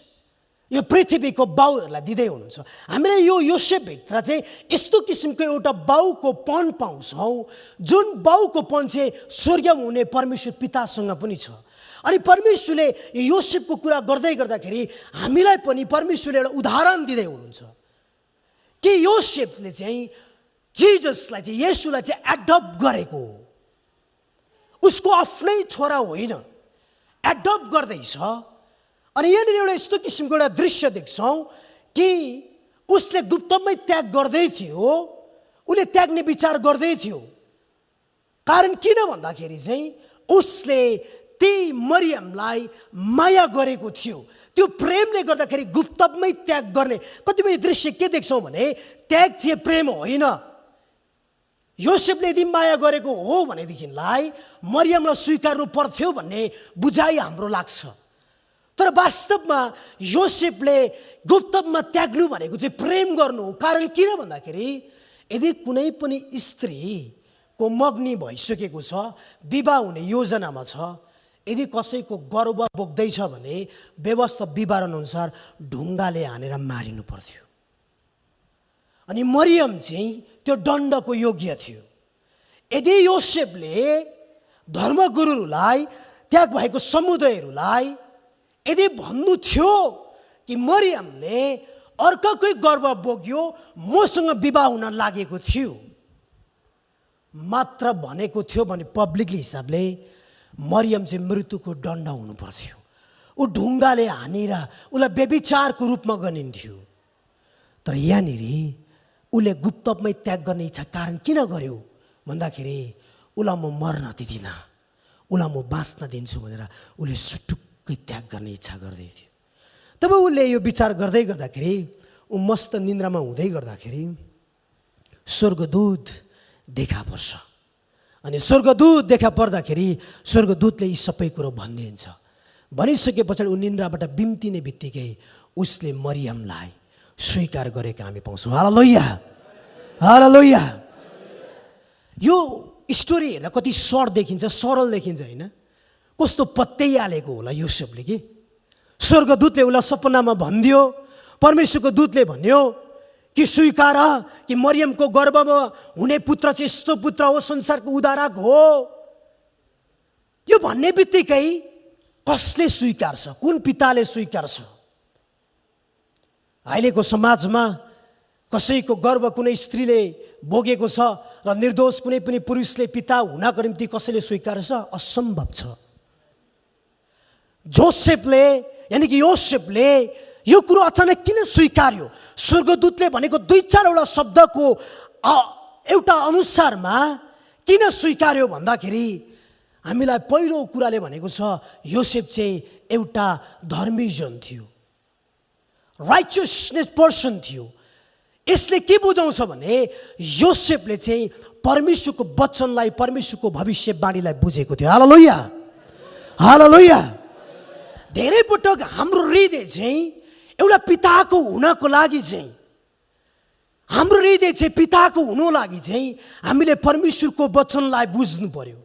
यो पृथ्वीको बाउहरूलाई दिँदै हुनुहुन्छ। हामीले यो योसेफभित्र चाहिँ यस्तो किसिमको एउटा बाउको पन पाउँछौँ जुन बाउको पन चाहिँ स्वर्गमा हुने परमेश्वर पितासँग पनि छ। अनि परमेश्वरले योसेफको कुरा गर्दै गर्दाखेरि हामीलाई पनि परमेश्वरले एउटा उदाहरण दिँदै हुनुहुन्छ कि योसेफले चाहिँ जिजसलाई चाहिँ येशूलाई चाहिँ एडप्ट गरेको हो, उसको आफ्नै छोरा होइन, एडप्ट गर्दैछ। अनि यहाँनिर एउटा यस्तो किसिमको एउटा दृश्य देख्छौँ कि उसले गुप्तमै त्याग गर्दै थियो, उसले त्याग्ने विचार गर्दै थियो। कारण किन भन्दाखेरि चाहिँ उसले त्यही मरियमलाई माया गरेको थियो। त्यो प्रेमले गर्दाखेरि गुप्तमै त्याग गर्ने कतिपय दृश्य के देख्छौँ भने त्याग चाहिँ प्रेम होइन। योसेफले यदि माया गरेको हो भनेदेखिलाई मरियमलाई स्वीकार्नु पर्थ्यो भन्ने बुझाइ हाम्रो लाग्छ। तर वास्तवमा योसेफले गुप्तमा त्याग्नु भनेको चाहिँ प्रेम गर्नु हो। कारण किन भन्दाखेरि यदि कुनै पनि स्त्रीको मग्नी भइसकेको छ, विवाह हुने योजनामा छ, यदि कसैको गर्भ बोक्दैछ भने व्यवस्था विवरण अनुसार ढुङ्गाले हानेर मारिनु पर्थ्यो। अनि मरियम चाहिँ त्यो दण्डको योग्य थियो। यदि योसेफले धर्मगुरुहरूलाई, त्याग भएको समुदायहरूलाई यदि भन्नु थियो कि मरियमले अर्काकै गर्भ बोक्यो, मसँग विवाह हुन लागेको थियो, मात्र भनेको थियो भने पब्लिकली हिसाबले मरियम चाहिँ मृत्युको दण्ड हुनु पर्थ्यो। ऊ ढुङ्गाले हानेर उसलाई व्यभिचारको रूपमा गनिन्थ्यो। तर यहाँनिर उसले गुप्तमै त्याग गर्ने इच्छा कारण किन गर्यो भन्दाखेरि उसलाई म मर्न दिदिनँ, उसलाई म बाँच्न दिन्छु भनेर उसले सुटुक्कै त्याग गर्ने इच्छा गर्दै थियो। तब उसले यो विचार गर्दै गर्दाखेरि ऊ मस्त निन्द्रामा हुँदै गर्दाखेरि स्वर्गदूत देखा पर्छ। अनि स्वर्गदूत देखा पर्दाखेरि स्वर्गदूतले यी सबै कुरो भनिदिन्छ। भनिसके पछाडि ऊ निन्द्राबाट बिम्तिने बित्तिकै उसले मरियमलाई स्वीकार गरेको हामी पाउँछौँ। हालेलुया, हालेलुया। यो स्टोरी हेर्दा कति सर्ट देखिन्छ, सरल देखिन्छ होइन? कस्तो पत्याइहालेको होला योसेफले कि स्वर्गदूतले उसलाई सपनामा भनिदियो, परमेश्वरको दूतले भन्यो कि स्वीकार कि मरियमको गर्भमा हुने पुत्र चाहिँ यस्तो पुत्र हो, संसारको उद्धारक हो। यो भन्ने बित्तिकै कसले स्वीकार्छ? कुन पिताले स्वीकार्छ? अहिलेको समाजमा कसैको गर्भ कुनै स्त्रीले बोकेको छ र निर्दोष कुनै पनि पुरुषले पिता हुनको निम्ति कसैले स्वीकार्छ? असम्भव छ। जोसेफले यानी कि योसेफले यो कुरो अचानक किन स्वीकार्यो? स्वर्गदूतले भनेको 2-4वटा शब्दको एउटा अनुसारमा किन स्वीकार्यो भन्दाखेरि हामीलाई पहिलो कुराले भनेको छ योसेफ चाहिँ एउटा धर्मी जन थियो, राइचियसनेस पर्सन थियो। यसले के बुझाउँछ भने योसेफले चाहिँ परमेश्वरको वचनलाई, परमेश्वरको भविष्यवाणीलाई बुझेको थियो। हालेलुया, हालेलुया। धेरै पटक हाम्रो हृदय चाहिँ एउटा पिताको हुनको लागि चाहिँ, हाम्रो हृदय चाहिँ पिताको हुनु लागि चाहिँ हामीले परमेश्वरको वचनलाई बुझ्नु पर्यो,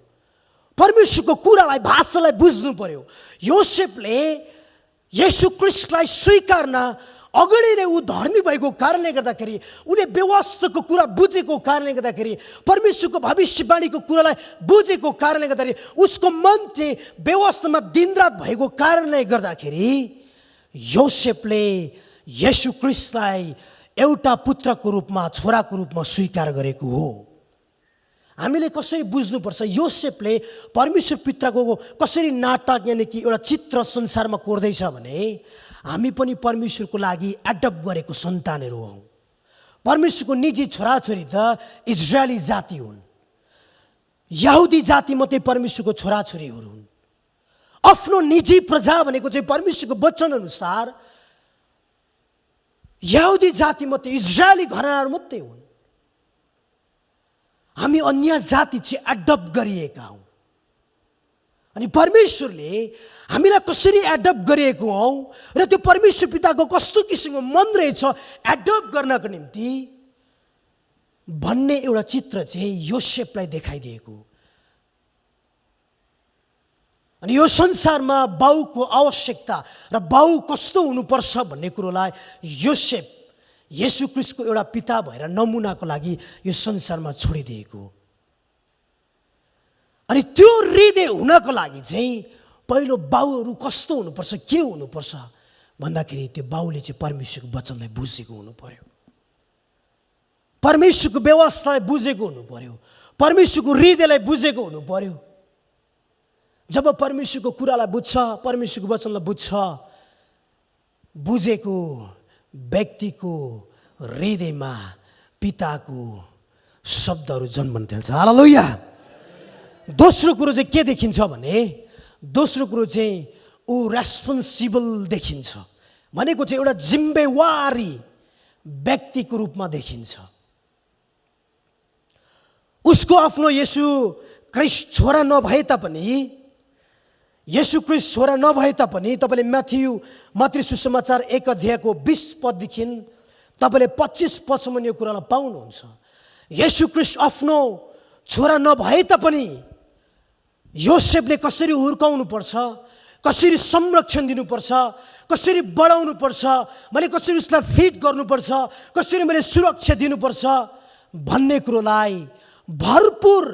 परमेश्वरको कुरालाई, भाषालाई बुझ्नु पर्यो। योसेफले येशू ख्रीष्टलाई स्वीकार्न अगाडि नै ऊ धर्मी भएको कारणले गर्दाखेरि, उसले व्यवस्थाको कुरा बुझेको कारणले गर्दाखेरि, परमेश्वरको भविष्यवाणीको कुरालाई बुझेको कारणले गर्दाखेरि, उसको मन चाहिँ व्यवस्थामा दिनरात भएको कारणले गर्दाखेरि योसेफले येशू ख्रीष्टलाई एउटा पुत्रको रूपमा, छोराको रूपमा स्वीकार गरेको हो। हामीले कसरी बुझ्नुपर्छ? योसेफले परमेश्वर पिताको कसरी नाटक यानी कि एउटा चित्र संसारमा कोर्दैछ भने हामी पनि परमेश्वरको लागि एडप्ट गरेको सन्तानहरू हौँ। परमेश्वरको निजी छोराछोरी त इजरायली जाति हुन्, यहुदी जाति मात्रै परमेश्वरको छोराछोरीहरू हुन्। आफ्नो निजी प्रजा भनेको चाहिँ परमेश्वरको वचन अनुसार यहुदी जाति मात्रै, इजरायली घरानाहरू मात्रै हुन्। हामी अन्य जाति चाहिँ एडप्ट गरिएका हौँ। अनि परमेश्वरले हामीलाई कसरी एडप्ट गरिएको हौँ र त्यो परमेश्वर पिताको कस्तो किसिमको मन रहेछ एडप्ट गर्नको निम्ति भन्ने एउटा चित्र चाहिँ योसेफलाई देखाइदिएको। अनि यो संसारमा बाउको आवश्यकता र बाउ कस्तो हुनुपर्छ भन्ने कुरोलाई योसेफ येशू ख्रीष्टको एउटा पिता भएर नमुनाको लागि यो संसारमा छोडिदिएको। अनि त्यो हृदय हुनको लागि चाहिँ पहिलो बाउहरू कस्तो हुनुपर्छ, के हुनुपर्छ भन्दाखेरि त्यो बाउले चाहिँ परमेश्वरको वचनलाई बुझेको हुनु पर्यो, परमेश्वरको व्यवस्थालाई बुझेको हुनु पर्यो, परमेश्वरको हृदयलाई बुझेको हुनु पर्यो। जब परमेश्वरको कुरालाई बुझ्छ, परमेश्वरको वचनलाई बुझ्छ, बुझेको व्यक्तिको हृदयमा पिताको शब्दहरू जन्मन थाल्छ। हालेलुया। दोस्रो कुरो चाहिँ के देखिन्छ भने, दोस्रो कुरो चाहिँ ऊ रेस्पोन्सिबल देखिन्छ, भनेको चाहिँ एउटा जिम्मेवारी व्यक्तिको रूपमा देखिन्छ। उसको आफ्नो येशू क्रिस्ट छोरा नभए तापनि, येशू क्रिस्ट छोरा नभए तापनि तपाईँले मत्ती सुसमाचार 1 अध्यायको 20 पददेखि तपाईँले 25 पदसम्म यो कुरालाई पाउनुहुन्छ। येशू क्रिस्ट आफ्नो छोरा नभए तापनि योसेफले कसरी हुर्काउनु पर्छ, कसरी संरक्षण दिनुपर्छ, कसरी बढाउनु पर्छ, मैले कसरी उसलाई फिट गर्नुपर्छ, कसरी मैले सुरक्षा दिनुपर्छ भन्ने कुरोलाई भरपुर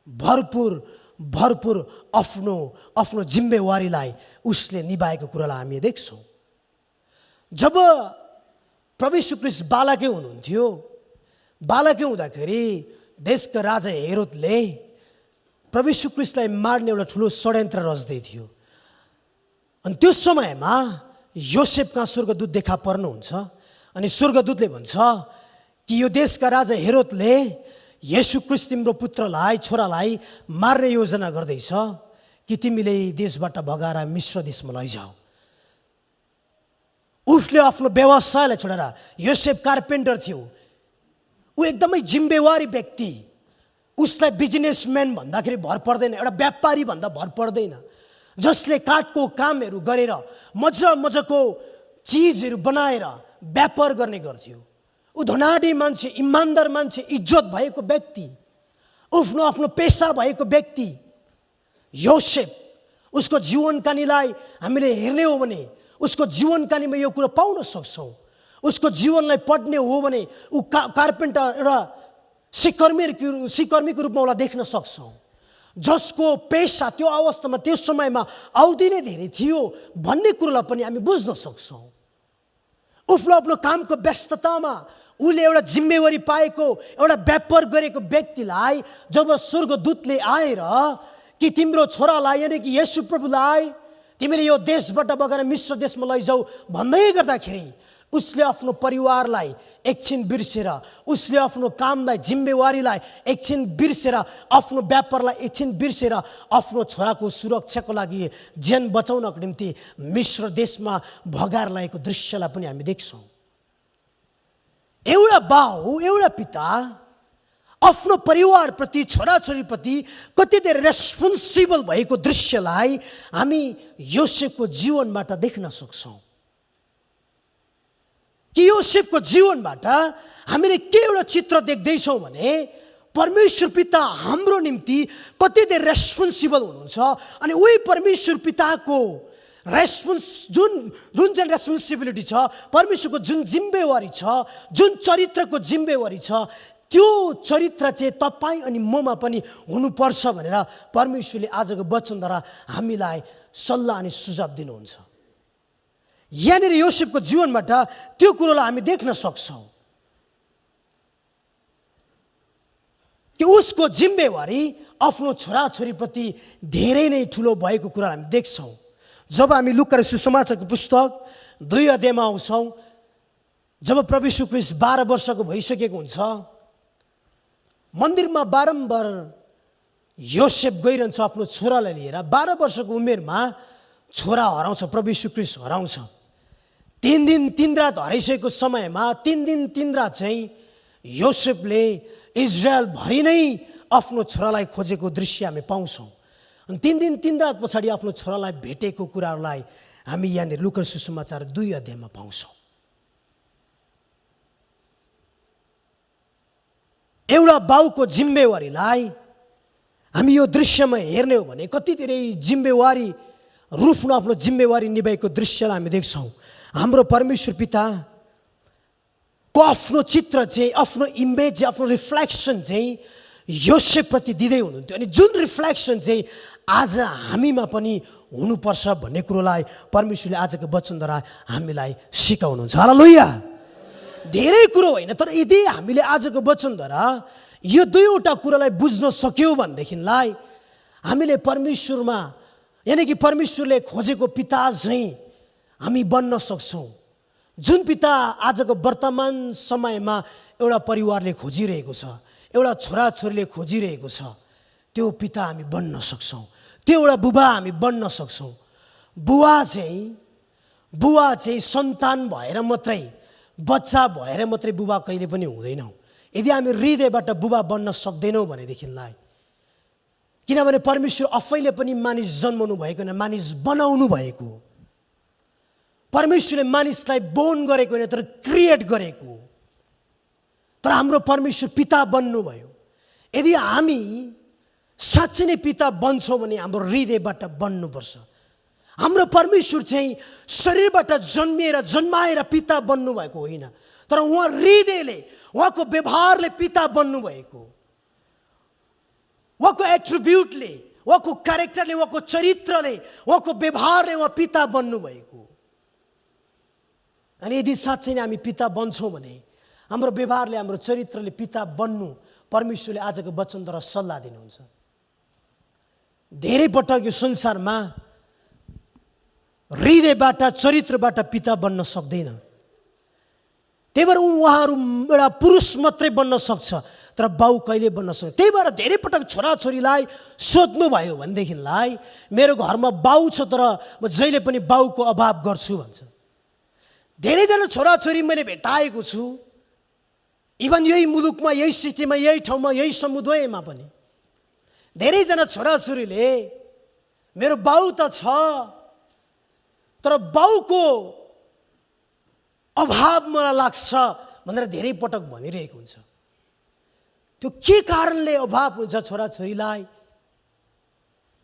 भरपुर भरपुर आफ्नो जिम्मेवारीलाई उसले निभाएको कुरालाई हामी देख्छौँ। जब प्रभु यीशु ख्रीष्ट बालकै हुनुहुन्थ्यो, बालकै हुँदाखेरि देशका राजा हेरोदले प्रभु यीशु ख्रीष्टलाई मार्ने एउटा ठुलो षड्यन्त्र रच्दै थियो। अनि त्यो समयमा योसेफ कहाँ स्वर्गदूत देखा पर्नुहुन्छ अनि स्वर्गदूतले भन्छ कि यो देशका राजा हेरोदले येशू ख्रीष्ट तिम्रो पुत्रलाई, छोरालाई मार्ने योजना गर्दैछ कि तिमीले देशबाट भगाएर मिश्र देशमा लैजाऊ। उसले आफ्नो व्यवसायलाई छोडेर, योसेफ कार्पेन्टर थियो, ऊ एकदमै जिम्मेवारी व्यक्ति, उसलाई बिजनेसम्यान भन्दाखेरि भर पर्दैन, एउटा व्यापारी भन्दा भर पर्दैन, जसले काठको कामहरू गरेर मजा मजाको चिजहरू बनाएर व्यापार गर्ने गर्थ्यो। ऊ धनाढ्य मान्छे, इमान्दार मान्छे, इज्जत भएको व्यक्ति, आफ्नो आफ्नो पेसा भएको व्यक्ति योसेफ। उसको जीवन कानीलाई हामीले हेर्ने हो भने उसको जीवन कानीमा यो कुरो पाउन सक्छौँ। उसको जीवनलाई पढ्ने हो भने ऊ कार्पेन्टर, एउटा सिकर्मीको रूपमा उसलाई देख्न सक्छौँ, जसको पेसा त्यो अवस्थामा त्यो समयमा आउँदै नै धेरै थियो भन्ने कुरोलाई पनि हामी बुझ्न सक्छौँ। उसले आफ्नो कामको व्यस्ततामा उसले एउटा जिम्मेवारी पाएको, एउटा व्यापार गरेको व्यक्तिलाई जब स्वर्गदूतले आएर कि तिम्रो छोरालाई यानी कि येशू प्रभुलाई तिमीले यो देशबाट बगेर मिश्र देशमा लैजाऊ भन्दै गर्दाखेरि उसले आफ्नो परिवारलाई एकछिन बिर्सेर, उसले आफ्नो कामलाई, जिम्मेवारीलाई एकछिन बिर्सेर, आफ्नो व्यापारलाई एकछिन बिर्सेर आफ्नो छोराको सुरक्षाको लागि, ज्यान बचाउनको निम्ति मिश्र देशमा भगाएर लगेको दृश्यलाई पनि हामी देख्छौँ। एउटा बाउ, एउटा पिता आफ्नो परिवारप्रति, छोराछोरीप्रति कति धेरै रेस्पोन्सिबल भएको दृश्यलाई हामी योसेफको जीवनबाट देख्न सक्छौँ। कि योसेफको जीवनबाट हामीले के एउटा चित्र देख्दैछौँ भने परमेश्वर पिता हाम्रो निम्ति कति धेरै रेस्पोन्सिबल हुनुहुन्छ अनि उही परमेश्वर पिताको जुन चाहिँ रेस्पोन्सिबिलिटी छ, परमेश्वरको जुन जिम्मेवारी छ, जुन चरित्रको जिम्मेवारी छ, त्यो चरित्र चाहिँ तपाईँ अनि ममा पनि हुनुपर्छ भनेर परमेश्वरले आजको वचनद्वारा हामीलाई सल्लाह अनि सुझाव दिनुहुन्छ। यहाँनिर योसेफको जीवनबाट त्यो कुरोलाई हामी देख्न सक्छौँ कि उसको जिम्मेवारी आफ्नो छोराछोरीप्रति धेरै नै ठुलो भएको कुरा हामी देख्छौँ। जब हामी लुका सुसमाचारको पुस्तक 2 अध्यायमा आउँछौँ, जब प्रभु यीशु ख्रीष्ट 12 वर्षको भइसकेको हुन्छ, मन्दिरमा बारम्बार योसेफ गइरहन्छ आफ्नो छोरालाई लिएर। 12 वर्षको उमेरमा छोरा हराउँछ, प्रभु यीशु ख्रीष्ट हराउँछ। 3 दिन 3 रात हराइसकेको समयमा 3 दिन 3 रात चाहिँ योसेफले इजरायल भरि नै आफ्नो छोरालाई खोजेको दृश्य हामी पाउँछौँ। अनि 3 दिन 3 रात पछाडि आफ्नो छोरालाई भेटेको कुराहरूलाई हामी यहाँनिर लुका सुसमाचार 2 अध्यायमा पाउँछौँ। एउटा बाउको जिम्मेवारीलाई हामी यो दृश्यमा हेर्ने हो भने कति धेरै जिम्मेवारी रूपमा आफ्नो जिम्मेवारी निभाएको दृश्यलाई हामी देख्छौँ। हाम्रो परमेश्वर पिताको आफ्नो चित्र चाहिँ, आफ्नो इमेज, आफ्नो रिफ्लेक्सन चाहिँ योसेफप्रति दिँदै हुनुहुन्थ्यो। अनि जुन रिफ्लेक्सन चाहिँ आज हामीमा पनि हुनुपर्छ भन्ने कुरोलाई परमेश्वरले आजको वचनद्वारा हामीलाई सिकाउनुहुन्छ। हालेलुया। धेरै कुरो होइन, तर यदि हामीले आजको वचनद्वारा यो दुईवटा कुरालाई बुझ्न सक्यौँ भनेदेखिलाई हामीले परमेश्वरमा यानि कि परमेश्वरले खोजेको पिता झैँ हामी बन्न सक्छौँ। जुन पिता आजको वर्तमान समयमा एउटा परिवारले खोजिरहेको छ, एउटा छोराछोरीले खोजिरहेको छ, त्यो पिता हामी बन्न सक्छौँ। त्यो एउटा बुबा हामी बन्न सक्छौँ। बुवा चाहिँ सन्तान भएर मात्रै, बच्चा भएर मात्रै बुबा कहिले पनि हुँदैनौँ। यदि हामी हृदयबाट बुबा बन्न सक्दैनौँ भनेदेखिलाई, किनभने परमेश्वर आफैले पनि मानिस जन्माउनु भएको होइन, मानिस बनाउनु भएको। परमेश्वरले मानिसलाई बोर्न गरेको होइन, तर क्रिएट गरेको। तर हाम्रो परमेश्वर पिता बन्नुभयो। यदि हामी साँच्चै नै पिता बन्छौँ भने हाम्रो हृदयबाट बन्नुपर्छ। हाम्रो परमेश्वर चाहिँ शरीरबाट जन्माएर पिता बन्नुभएको होइन, तर उहाँ हृदयले, उहाँको व्यवहारले पिता बन्नुभएको। उहाँको एट्रिब्युटले, उहाँको क्यारेक्टरले, उहाँको चरित्रले, उहाँको व्यवहारले उहाँ पिता बन्नुभएको। अनि यदि साँच्चै नै हामी पिता बन्छौँ भने हाम्रो व्यवहारले, हाम्रो चरित्रले पिता बन्नु परमेश्वरले आजको वचनद्वारा सल्लाह दिनुहुन्छ। धेरै पटक यो संसारमा हृदयबाट, चरित्रबाट पिता बन्न सक्दैन। त्यही भएर उहाँहरू एउटा पुरुष मात्रै बन्न सक्छ, तर बाउ कहिले बन्न सक्छ। त्यही भएर धेरै पटक छोराछोरीलाई सोध्नुभयो भनेदेखिलाई मेरो घरमा बाउ छ, तर म जहिले पनि बाउको अभाव गर्छु भन्छ। धेरैजना छोराछोरी मैले भेटाएको छु, इभन यही मुलुकमा, यही सिटीमा, यही ठाउँमा, यही समुदायमा पनि धेरैजना छोराछोरीले मेरो बाउ त छ, तर बाउको अभाव मलाई लाग्छ भनेर धेरै पटक भनिरहेको हुन्छ। त्यो के कारणले अभाव हुन्छ छोराछोरीलाई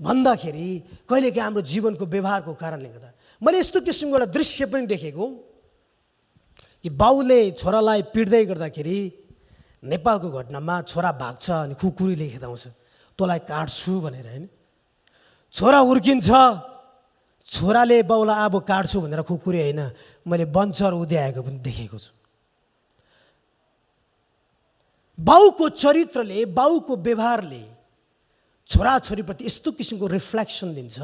भन्दाखेरि कहिलेकाहीँ हाम्रो जीवनको व्यवहारको कारणले गर्दा। मैले यस्तो किसिमको एउटा दृश्य पनि देखेको कि बाउले छोरालाई पिट्दै गर्दाखेरि नेपालको घटनामा छोरा भाग्छ अनि कुकुरीले खेदाउँछ, तँलाई काट्छु भनेर। होइन, छोरा हुर्किन्छ, छोराले बाउलाई अब काट्छु भनेर कुकुरी होइन, मैले बन्चर उद्याएको पनि देखेको छु। बाउको चरित्रले, बाउको व्यवहारले छोराछोरीप्रति यस्तो किसिमको रिफ्लेक्सन दिन्छ,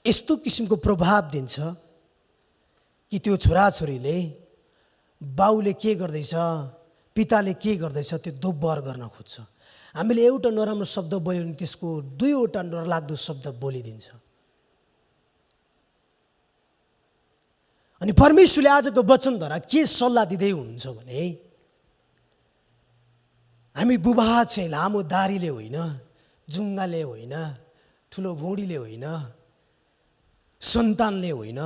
यस्तो किसिमको प्रभाव दिन्छ कि त्यो छोराछोरीले बाउले के गर्दैछ, पिताले के गर्दैछ त्यो दोब्बर गर्न खोज्छ। हामीले एउटा नराम्रो शब्द बोल्यो भने त्यसको दुईवटा डरलाग्दो शब्द बोलिदिन्छ। अनि परमेश्वरले आजको वचनद्वारा के सल्लाह दिँदै हुनुहुन्छ भने हामी बुबा चाहिँ लामो दारीले होइन, जुङ्गाले होइन, ठुलो भुँडीले होइन, सन्तानले होइन,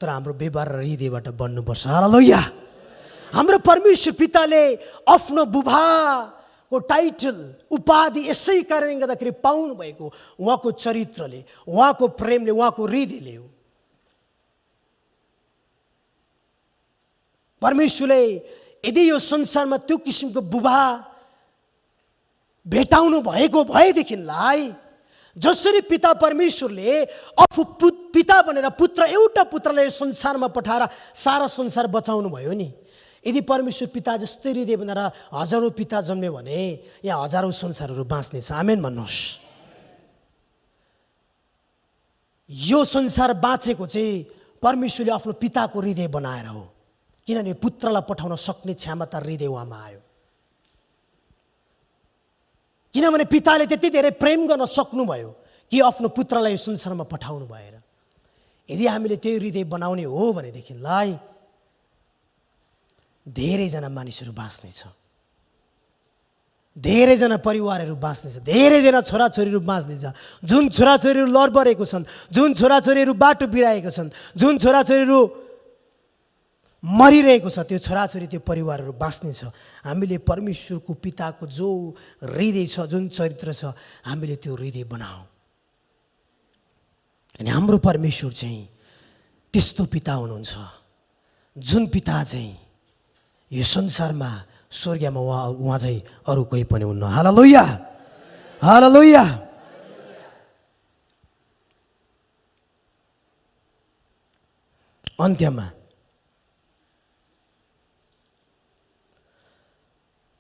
तर हाम्रो व्यवहार र हृदयबाट बन्नुपर्छ। हालेलुया। हाम्रो परमेश्वर पिताले आफ्नो बुबाको टाइटल, उपाधि यसै कारणले गर्दाखेरि पाउनु भएको उहाँको चरित्रले, उहाँको प्रेमले, उहाँको हृदयले हो। परमेश्वरले यदि यो संसारमा त्यो किसिमको बुबा भेटाउनु भएको भएदेखिलाई, जसरी पिता परमेश्वरले आफू पिता भनेर पुत्र, एउटा पुत्रलाई संसारमा पठाएर सारा संसार बचाउनु भयो नि, यदि परमेश्वर पिता जस्तै हृदय बनाएर हजारौँ पिता जन्म्यो भने यहाँ हजारौँ संसारहरू बाँच्नेछ। आमेन भन्नुहोस्। यो संसार बाँचेको चाहिँ परमेश्वरले आफ्नो पिताको हृदय बनाएर हो, किनभने पुत्रलाई पठाउन सक्ने क्षमता हृदय उहाँमा आयो। किनभने पिताले त्यति धेरै प्रेम गर्न सक्नुभयो कि आफ्नो पुत्रलाई संसारमा पठाउनु भएर। यदि हामीले त्यो हृदय बनाउने हो भनेदेखिलाई धेरैजना मानिसहरू बाँच्नेछ, धेरैजना परिवारहरू बाँच्नेछ, धेरैजना छोराछोरीहरू बाँच्नेछ। जुन छोराछोरीहरू लडबरेको छन्, जुन छोराछोरीहरू बाटो बिराएको छन्, जुन छोराछोरीहरू मरिरहेको छ, त्यो छोराछोरी, त्यो परिवारहरू बाँच्नेछ। हामीले परमेश्वरको पिताको जो हृदय छ, जुन चरित्र छ, हामीले त्यो हृदय बनाऊ। अनि हाम्रो परमेश्वर चाहिँ त्यस्तो पिता हुनुहुन्छ जुन पिता चाहिँ यो संसारमा, स्वर्गमा उहाँ चाहिँ अरू कोही पनि हुन्न। हालेलुया, हालेलुया। अन्त्यमा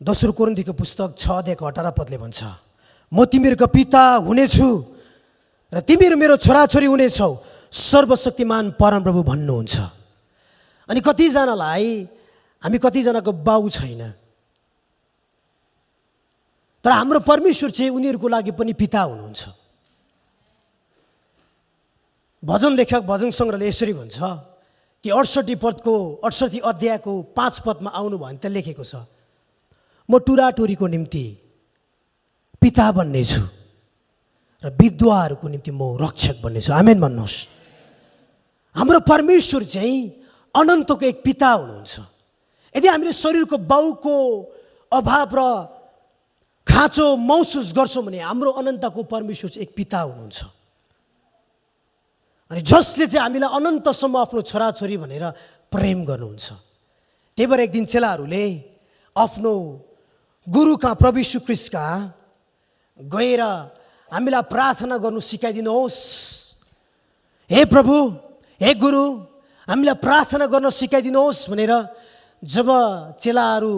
दोस्रो कोरिन्थीको पुस्तक 6:18 भन्छ, म तिमीहरूको पिता हुनेछु र तिमीहरू मेरो छोराछोरी हुनेछौ, सर्वशक्तिमान परमप्रभु भन्नुहुन्छ। अनि हामी कतिजनाको बाउ छैन, तर हाम्रो परमेश्वर चाहिँ उनीहरूको लागि पनि पिता हुनुहुन्छ। भजन लेखक भजन सङ्ग्रहले यसरी भन्छ कि 68 अध्यायको 5 पदमा आउनु भयो भने त लेखेको छ, म टुराटुरीको निम्ति पिता बन्नेछु र विधवाहरूको निम्ति म रक्षक बन्नेछु। आमेन भन्नुहोस्। हाम्रो परमेश्वर चाहिँ अनन्तको एक पिता हुनुहुन्छ। यदि हामीले शरीरको बाउको अभाव र खाँचो महसुस गर्छौँ भने हाम्रो अनन्तको परमेश्वर चाहिँ एक पिता हुनुहुन्छ, अनि जसले चाहिँ हामीलाई अनन्तसम्म आफ्नो छोराछोरी भनेर प्रेम गर्नुहुन्छ। त्यही भएर एक दिन चेलाहरूले आफ्नो गुरु कहाँ, प्रभु यीशु ख्रीष्ट कहाँ गएर हामीलाई प्रार्थना गर्नु सिकाइदिनुहोस्, हे प्रभु, हे गुरु, हामीलाई प्रार्थना गर्न सिकाइदिनुहोस् भनेर जब चेलाहरू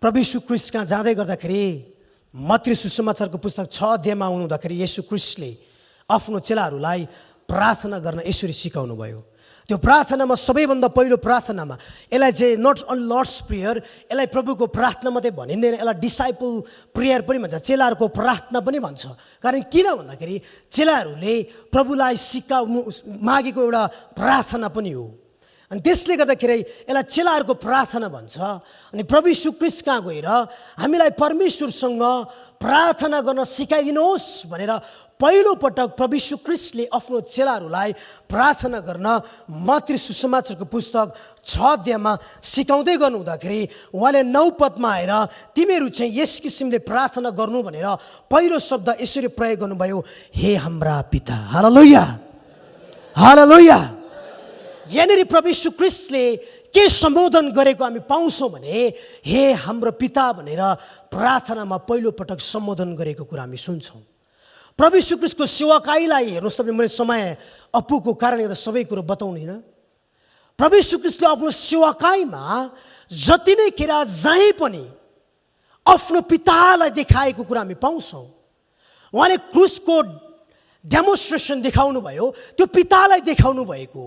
प्रभु यीशु ख्रीष्ट कहाँ जाँदै गर्दाखेरि मत्ती सुसमाचारको पुस्तक 6 अध्यायमा आउनुहुँदाखेरि येशू ख्रीष्टले आफ्नो चेलाहरूलाई प्रार्थना गर्न यसरी सिकाउनु भयो। त्यो प्रार्थनामा सबैभन्दा पहिलो प्रार्थनामा यसलाई चाहिँ नट ओन्ली लर्ड्स प्रेयर, यसलाई प्रभुको प्रार्थना मात्रै भनिँदैन, यसलाई डिसाइपल प्रेयर पनि भन्छ, चेलाहरूको प्रार्थना पनि भन्छ। कारण किन भन्दाखेरि चेलाहरूले प्रभुलाई मागेको एउटा प्रार्थना पनि हो, अनि त्यसले गर्दाखेरि यसलाई चेलाहरूको प्रार्थना भन्छ। अनि प्रभु यीशु ख्रीष्ट कहाँ गएर हामीलाई परमेश्वरसँग प्रार्थना गर्न सिकाइदिनुहोस् भनेर पहिलो पटक प्रभु यीशु ख्रीष्टले आफ्नो चेलाहरूलाई प्रार्थना गर्न मत्ती सुसमाचारको पुस्तक 6 अध्यायमा सिकाउँदै गर्नुहुँदाखेरि उहाँले 9 पदमा आएर तिमीहरू चाहिँ यस किसिमले प्रार्थना गर्नु भनेर पहिलो शब्द यसरी प्रयोग गर्नुभयो, हे हाम्रा पिता। हालेलुया, हालेलुया। यहाँनिर प्रभु यीशु ख्रीष्टले के सम्बोधन गरेको हामी पाउँछौँ भने हे हाम्रो पिता भनेर प्रार्थनामा पहिलो पटक सम्बोधन गरेको कुरा हामी सुन्छौँ। प्रभु यीशु ख्रीष्टको सेवाकाईलाई हेर्नुहोस् तपाईँ, मैले समय अपुको कारणले गर्दा सबै कुरो बताउँदिनँ। प्रभु यीशु ख्रीष्टले आफ्नो सेवाकाईमा जति नै खेर जहीँ पनि आफ्नो पितालाई देखाएको कुरा हामी पाउँछौँ। उहाँले क्रुसको डेमोन्स्ट्रेसन देखाउनु भयो, त्यो पितालाई देखाउनु भएको।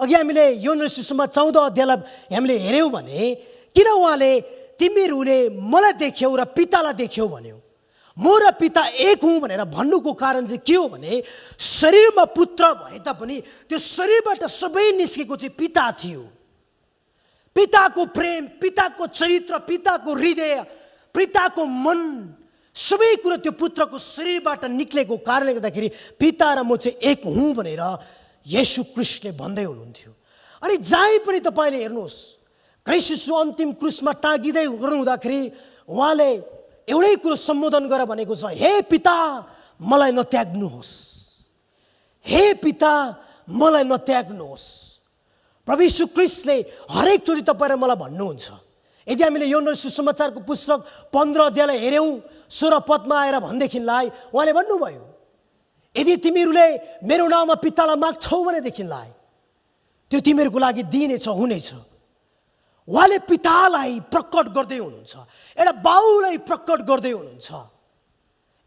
अघि हामीले योहन्ना सुसमाचार 14 अध्यायलाई हामीले हेऱ्यौँ भने किन उहाँले तिमीहरूले मलाई देख्यौ र पितालाई देख्यौ भन्यो। म र पिता एक हुँ भनेर भन्नुको कारण चाहिँ के हो भने शरीरमा पुत्र भए तापनि त्यो शरीरबाट सबै निस्केको चाहिँ पिता थियो। पिताको प्रेम, पिताको चरित्र, पिताको हृदय, पिताको मन, सबै कुरा त्यो पुत्रको शरीरबाट निक्लेको कारणले गर्दाखेरि पिता र म चाहिँ एक हुँ भनेर येशू ख्रीष्टले भन्दै हुनुहुन्थ्यो। अनि जहीँ पनि तपाईँले हेर्नुहोस्, ख्रीष्ट यीशु अन्तिम क्रुसमा टाँगिँदै गर्नुहुँदाखेरि उहाँले एउटै कुरो सम्बोधन गरेर भनेको छ, हे पिता मलाई नत्याग्नुहोस्, हे पिता मलाई नत्याग्नुहोस्। प्रभु यीशु ख्रीष्टले हरेक चोटि तपाईँ र मलाई भन्नुहुन्छ। यदि हामीले योहन्ना सुसमाचारको पुस्तक 15 अध्यायलाई हेऱ्यौँ 16 पदमा आएर भनेदेखिलाई उहाँले भन्नुभयो, यदि तिमीहरूले मेरो नाममा पितालाई माग्छौ भनेदेखिलाई त्यो तिमीहरूको लागि दिनेछ, हुनेछ। उहाँले पितालाई प्रकट गर्दै हुनुहुन्छ, एउटा बाउलाई प्रकट गर्दै हुनुहुन्छ,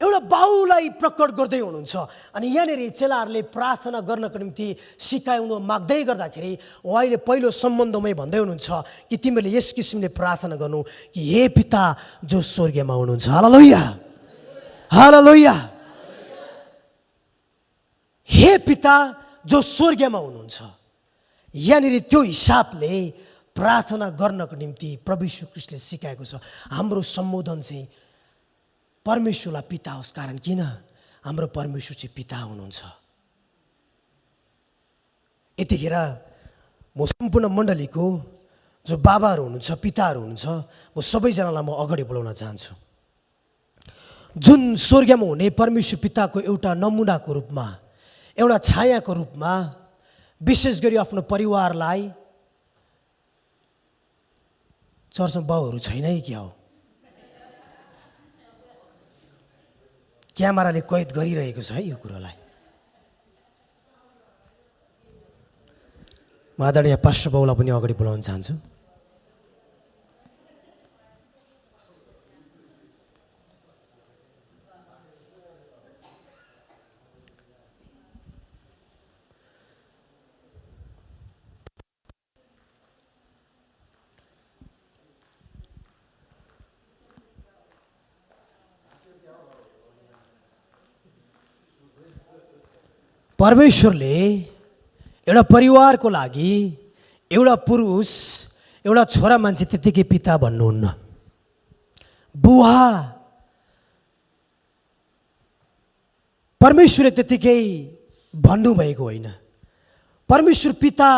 एउटा बाउलाई प्रकट गर्दै हुनुहुन्छ। अनि यहाँनिर चेलाहरूले प्रार्थना गर्नको निम्ति सिकाउन माग्दै गर्दाखेरि उहाँले पहिलो सम्बन्धमै भन्दै हुनुहुन्छ कि तिमीहरूले यस किसिमले प्रार्थना गर्नु कि हे पिता जो स्वर्गमा हुनुहुन्छ। हालेलुया, हालेलुया। हे पिता जो स्वर्गमा हुनुहुन्छ। यहाँनिर त्यो हिसाबले प्रार्थना गर्नको निम्ति प्रभु यीशु ख्रीष्टले सिकाएको छ। हाम्रो सम्बोधन चाहिँ परमेश्वरलाई पिता होस्, कारण किन हाम्रो परमेश्वर चाहिँ पिता हुनुहुन्छ। यतिखेर म सम्पूर्ण मण्डलीको जो बाबाहरू हुनुहुन्छ, पिताहरू हुनुहुन्छ, म सबैजनालाई म अगाडि बढाउन चाहन्छु। जुन स्वर्गमा हुने परमेश्वर पिताको एउटा नमुनाको रूपमा, एउटा छायाको रूपमा विशेष गरी आफ्नो परिवारलाई, चर्चमा बाउहरू छैन है क्या हो, क्यामेराले कैद गरिरहेको छ है यो कुरोलाई। म आदरणीय पास्टर बाउलाई पनि अगाडि बोलाउन चाहन्छु। परमेश्वरले एउटा परिवारको लागि एउटा पुरुष एउटा छोरा मान्छे त्यतिकै पिता भन्नुहुन्न, बुवा। परमेश्वरले त्यतिकै भन्नुभएको होइन। परमेश्वर पिता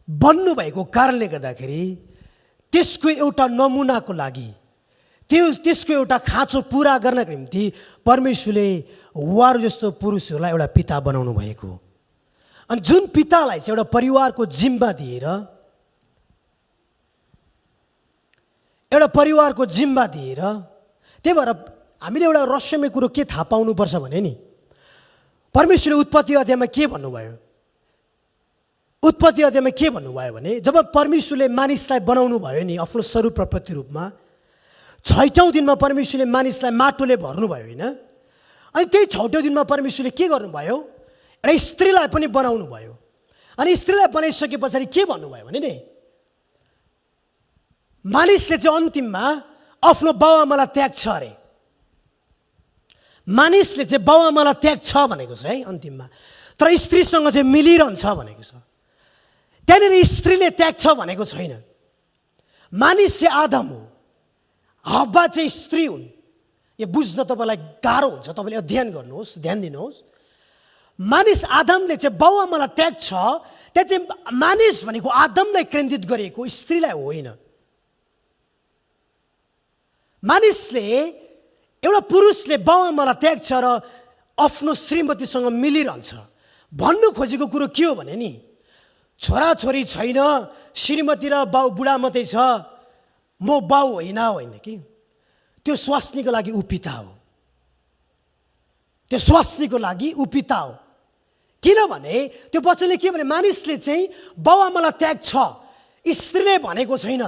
बन्नुभएको कारणले गर्दाखेरि त्यसको एउटा नमुनाको लागि, त्यसको एउटा खाँचो पुरा गर्नको निम्ति परमेश्वरले उहाँहरू जस्तो पुरुषहरूलाई एउटा पिता बनाउनु भएको। अनि जुन पितालाई चाहिँ एउटा परिवारको जिम्मा दिएर, त्यही भएर हामीले एउटा रहस्यमय कुरो के थाहा पाउनुपर्छ भने नि, परमेश्वरले उत्पत्ति अध्यायमा के भन्नुभयो? उत्पत्ति अध्यायमा के भन्नुभयो भने, जब परमेश्वरले मानिसलाई बनाउनु भयो नि आफ्नो स्वरूप र प्रतिरूपमा, 6औं दिनमा परमेश्वरले मानिसलाई माटोले भर्नुभयो होइन? अनि त्यही 6औं दिनमा परमेश्वरले के गर्नुभयो? एउटा स्त्रीलाई पनि बनाउनु भयो। अनि स्त्रीलाई बनाइसके पछाडि के भन्नुभयो भने नि, मानिसले चाहिँ अन्तिममा आफ्नो बाउआमालाई त्याग्छ अरे। मानिसले चाहिँ बाउआमालाई त्याग्छ भनेको छ है अन्तिममा, तर स्त्रीसँग चाहिँ मिलिरहन्छ भनेको छ। त्यहाँनिर स्त्रीले त्याग्छ भनेको छैन। मानिस चाहिँ आदम हो, हव्वा चाहिँ स्त्री हुन्। यो बुझ्न तपाईँलाई गाह्रो हुन्छ, तपाईँले अध्ययन गर्नुहोस्, ध्यान दिनुहोस्। मानिस आदमले चाहिँ बाउआमालाई त्याग्छ, त्यहाँ चाहिँ मानिस भनेको आदमलाई केन्द्रित गरेको, स्त्रीलाई होइन। मानिसले, एउटा पुरुषले बाउआमालाई त्याग्छ र आफ्नो श्रीमतीसँग मिलिरहन्छ। भन्नु खोजेको कुरो के हो भने नि, छोराछोरी छैन, श्रीमती र बाउ बुढा मात्रै छ, म बाउ होइन कि। त्यो स्वास्नीको लागि ऊ पिता हो। त्यो स्वास्नीको लागि ऊ पिता हो। किनभने त्यो वचनले के भने, मानिसले चाहिँ बाउआमालाई त्याग्छ, स्त्रीले भनेको छैन।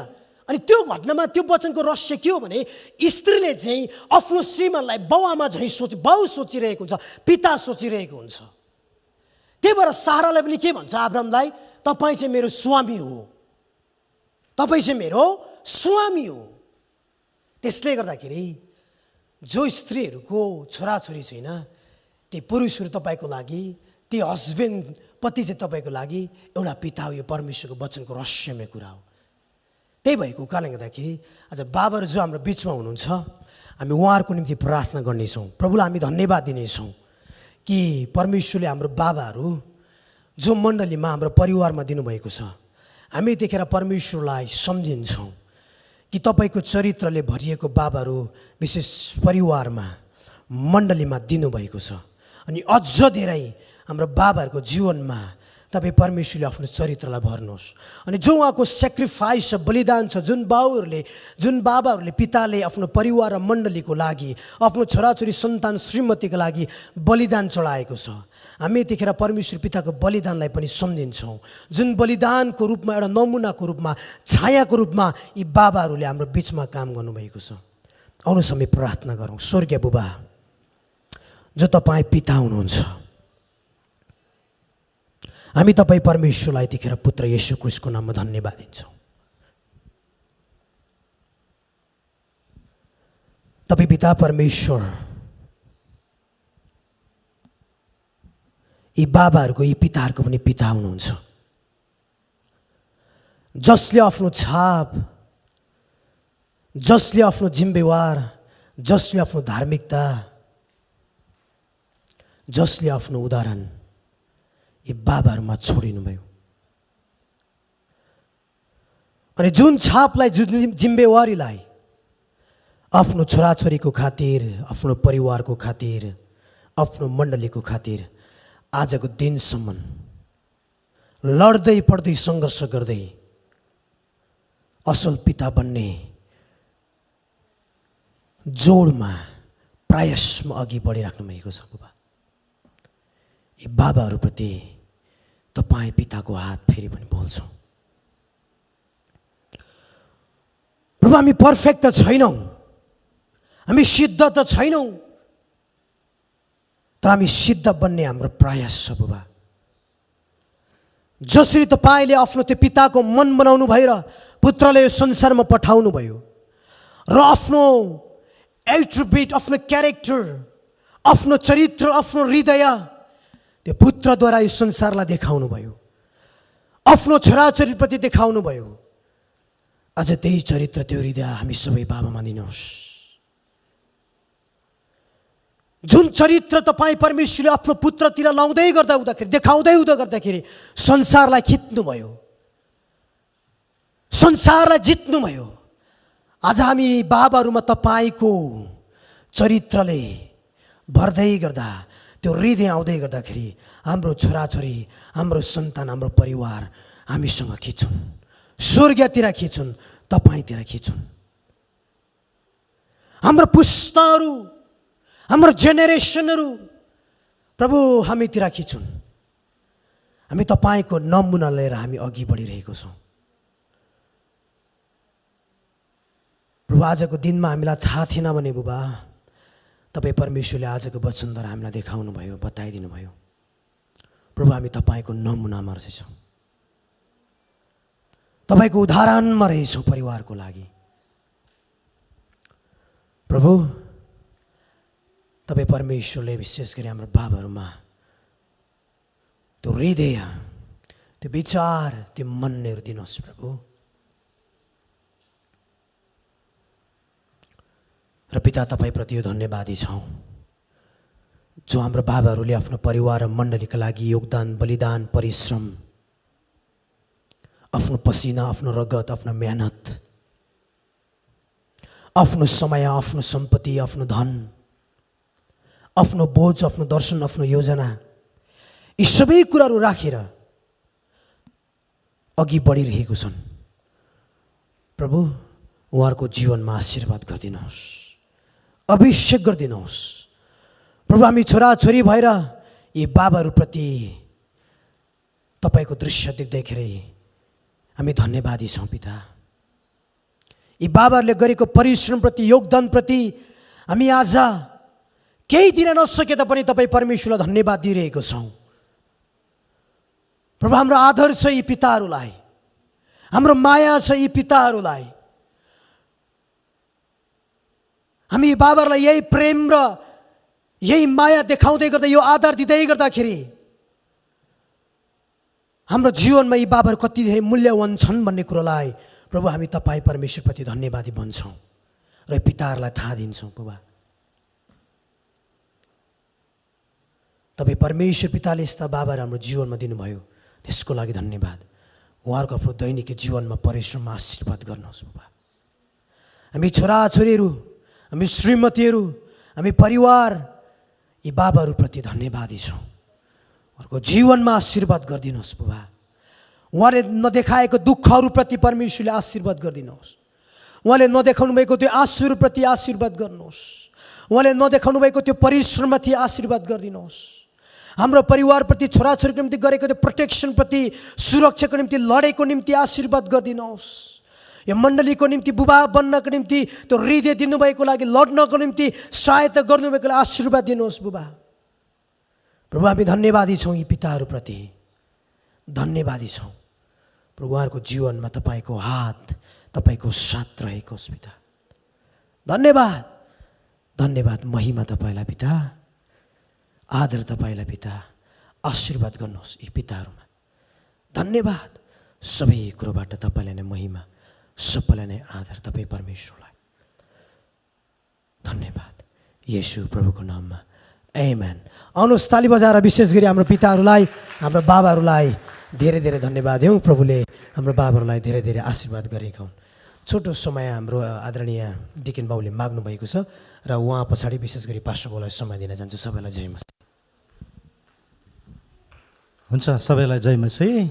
अनि त्यो घटनामा त्यो वचनको रहस्य के हो भने, स्त्रीले चाहिँ आफ्नो श्रीमानलाई बाउआमा झैँ बाउ सोचिरहेको हुन्छ, पिता सोचिरहेको हुन्छ। त्यही भएर सारालाई पनि के भन्छ अब्रामलाई, तपाईँ चाहिँ मेरो स्वामी हो, तपाईँ चाहिँ मेरो स्वामी हो। त्यसले गर्दाखेरि जो स्त्रीहरूको छोराछोरी छैन, ती पुरुषहरू तपाईँको लागि, ती हस्बेन्ड पति चाहिँ तपाईँको लागि एउटा पिता हो। यो परमेश्वरको वचनको रहस्यमय कुरा हो। त्यही भएको कारणले गर्दाखेरि आज बाबाहरू जो हाम्रो बिचमा हुनुहुन्छ, हामी उहाँहरूको निम्ति प्रार्थना गर्नेछौँ। प्रभुलाई हामी धन्यवाद दिनेछौँ कि परमेश्वरले हाम्रो बाबाहरू जो मण्डलीमा हाम्रो परिवारमा दिनुभएको छ, हामी देखेर परमेश्वरलाई सम्झिन्छौँ कि तपाईँको चरित्रले भरिएको बाबाहरू विशेष परिवारमा, मण्डलीमा दिनुभएको छ। अनि अझ धेरै हाम्रो बाबाहरूको जीवनमा तपाईँ परमेश्वरले आफ्नो चरित्रलाई भर्नुहोस्। अनि जो उहाँको सेक्रिफाइस छ, बलिदान छ, जुन बाबाहरूले पिताले आफ्नो परिवार र मण्डलीको लागि, आफ्नो छोराछोरी सन्तान श्रीमतीको लागि बलिदान चढाएको छ, हामी यतिखेर परमेश्वर पिताको बलिदानलाई पनि सम्झिन्छौँ। जुन बलिदानको रूपमा, एउटा नमुनाको रूपमा, छायाको रूपमा यी बाबाहरूले हाम्रो बिचमा काम गर्नुभएको छ। आउनुहोस् हामी प्रार्थना गरौँ। स्वर्गीय बुबा, जो तपाईँ पिता हुनुहुन्छ, हामी तपाईँ परमेश्वरलाई यतिखेर पुत्र येशू क्रिस्टको नाममा धन्यवाद दिन्छौँ। तपाईँ पिता परमेश्वर यी बाबाहरूको, यी पिताहरूको पनि पिता हुनुहुन्छ, जसले आफ्नो छाप, जसले आफ्नो जिम्मेवार, जसले आफ्नो धार्मिकता, जसले आफ्नो उदाहरण यी बाबाहरूमा छोडिनुभयो। अनि जुन छापलाई, जुन जिम्मेवारीलाई आफ्नो छोराछोरीको खातिर, आफ्नो परिवारको खातिर, आफ्नो मण्डलीको खातिर आजको दिनसम्म लड्दै पड्दै सङ्घर्ष गर्दै असल पिता बन्ने जोडमा, प्रयासमा अघि बढिराख्नु भएको छ। बुबा, यी बाबाहरूप्रति तपाईँ पिताको हात फेरि पनि बोल्छौँ। प्रभु, हामी पर्फेक्ट त छैनौँ, हामी सिद्ध त छैनौँ, तर हामी सिद्ध बन्ने हाम्रो प्रयास छ बुबा। जसरी तपाईँले आफ्नो त्यो पिताको मन बनाउनु भयो र पुत्रले यो संसारमा पठाउनु भयो र आफ्नो एट्रिब्युट, आफ्नो क्यारेक्टर, आफ्नो चरित्र, आफ्नो हृदय त्यो पुत्रद्वारा यो संसारलाई देखाउनु भयो, आफ्नो छोराछोरीप्रति देखाउनु भयो। अझ त्यही चरित्र, त्यो हृदय हामी सबै बाबामा दिनुहोस्। जुन चरित्र तपाईँ परमेश्वरले आफ्नो पुत्रतिर लाउँदै गर्दाखेरि, देखाउँदै गर्दाखेरि संसारलाई खिच्नुभयो, संसारलाई जित्नुभयो। आज हामी बाबाहरूमा तपाईँको चरित्रले भर्दै गर्दा, त्यो हृदय आउँदै गर्दाखेरि हाम्रो छोराछोरी, हाम्रो सन्तान, हाम्रो परिवार हामीसँग खिचुन्, स्वर्गतिर खिचुन्, तपाईँतिर खिचुन्। हाम्रो पुस्ताहरू, हाम्रो जेनेरेसनहरू प्रभु हामीतिर खिचुन्। हामी तपाईँको नमुना लिएर हामी अघि बढिरहेको छौँ। प्रभु, आजको दिनमा हामीलाई थाहा थिएन भने बुबा, तपाईँ परमेश्वरले आजको वचनद्वारा हामीलाई देखाउनु भयो, बताइदिनु भयो। प्रभु, हामी तपाईँको नमुनामा रहेछौँ, तपाईँको उदाहरणमा रहेछौँ परिवारको लागि। प्रभु, तपाईँ परमेश्वरले विशेष गरी हाम्रो बाबाहरूमा त्यो हृदय, त्यो विचार, त्यो मनहरू दिनुहोस् प्रभु। र पिता, तपाईँप्रति यो धन्यवादी छौँ जो हाम्रो बाबाहरूले आफ्नो परिवार र मण्डलीका लागि योगदान, बलिदान, परिश्रम, आफ्नो पसिना, आफ्नो रगत, आफ्नो मेहनत, आफ्नो समय, आफ्नो सम्पत्ति, आफ्नो धन, आफ्नो बोझ, आफ्नो दर्शन, आफ्नो योजना, यी सबै कुराहरू राखेर अघि बढिरहेको छन्। प्रभु, उहाँहरूको जीवनमा आशीर्वाद गरिदिनुहोस्, अभिषेक गरिदिनुहोस्। प्रभु, हामी छोराछोरी भएर यी बाबाहरूप्रति तपाईँको दृश्य देख्दै हामी धन्यवादी छौँ पिता। यी बाबाहरूले गरेको परिश्रमप्रति, योगदानप्रति हामी आज केही दिन नसके तापनि तपाईँ परमेश्वरलाई धन्यवाद दिइरहेको छौँ। प्रभु, हाम्रो आदर छ यी पिताहरूलाई, हाम्रो माया छ यी पिताहरूलाई। हामी बाबाहरूलाई यही प्रेम र यही माया देखाउँदै गर्दा, यो आदर दिँदै गर्दाखेरि हाम्रो जीवनमा यी बाबाहरू कति धेरै मूल्यवान छन् भन्ने कुरोलाई प्रभु हामी तपाईँ परमेश्वरप्रति धन्यवादी बन्छौँ र पिताहरूलाई थाहा दिन्छौँ। बुबा, तपाईँ परमेश्वर पिताले यस्ता बाबाहरू हाम्रो जीवनमा दिनुभयो, त्यसको लागि धन्यवाद। उहाँहरूको आफ्नो दैनिक जीवनमा परिश्रममा आशीर्वाद गर्नुहोस् बुबा। हामी छोराछोरीहरू, हामी श्रीमतीहरू, हामी परिवार यी बाबाहरूप्रति धन्यवादी छौँ। उहाँहरूको जीवनमा आशीर्वाद गरिदिनुहोस् बुबा। उहाँले नदेखाएको दुःखहरूप्रति परमेश्वरले आशीर्वाद गरिदिनुहोस्। उहाँले नदेखाउनु भएको त्यो आँसुहरूप्रति आशीर्वाद गर्नुहोस्। उहाँले नदेखाउनु भएको त्यो परिश्रममाथि आशीर्वाद गरिदिनुहोस्। हाम्रो परिवारप्रति, छोराछोरीको निम्ति गरेको त्यो प्रोटेक्सनप्रति, सुरक्षाको निम्ति लडेको निम्ति आशीर्वाद गरिदिनुहोस्। यो मण्डलीको निम्ति बुबा बन्नको निम्ति त्यो हृदय दिनुभएको लागि, लड्नको निम्ति सहायता गर्नुभएको लागि आशीर्वाद दिनुहोस् बुबा। प्रभु, हामी धन्यवादी छौँ यी पिताहरूप्रति, धन्यवादी छौँ। प्रभु, उहाँहरूको जीवनमा तपाईँको हात, तपाईँको साथ रहेको होस् पिता। धन्यवाद, धन्यवाद, महिमा तपाईँलाई पिता, आदर तपाईँलाई पिता। आशीर्वाद गर्नुहोस् यी पिताहरूमा। धन्यवाद, सबै कुरोबाट तपाईँलाई नै महिमा, सबैलाई नै आदर तपाईँ परमेश्वरलाई। धन्यवाद, येशू प्रभुको नाममा, आमेन। आउनुहोस् ताली बजाएर विशेष गरी हाम्रो पिताहरूलाई, हाम्रो बाबाहरूलाई धेरै धेरै धन्यवाद दिउँ। प्रभुले हाम्रो बाबाहरूलाई धेरै धेरै आशीर्वाद गरेका हुन्। छोटो समय हाम्रो आदरणीय डिकेन बाबुले माग्नु भएको छ र उहाँ पछाडि विशेष गरी पास्टर बाबुलाई समय दिन चाहन्छु। सबैलाई जय मसीह। हुन्छ, सबैलाई जय मसीह।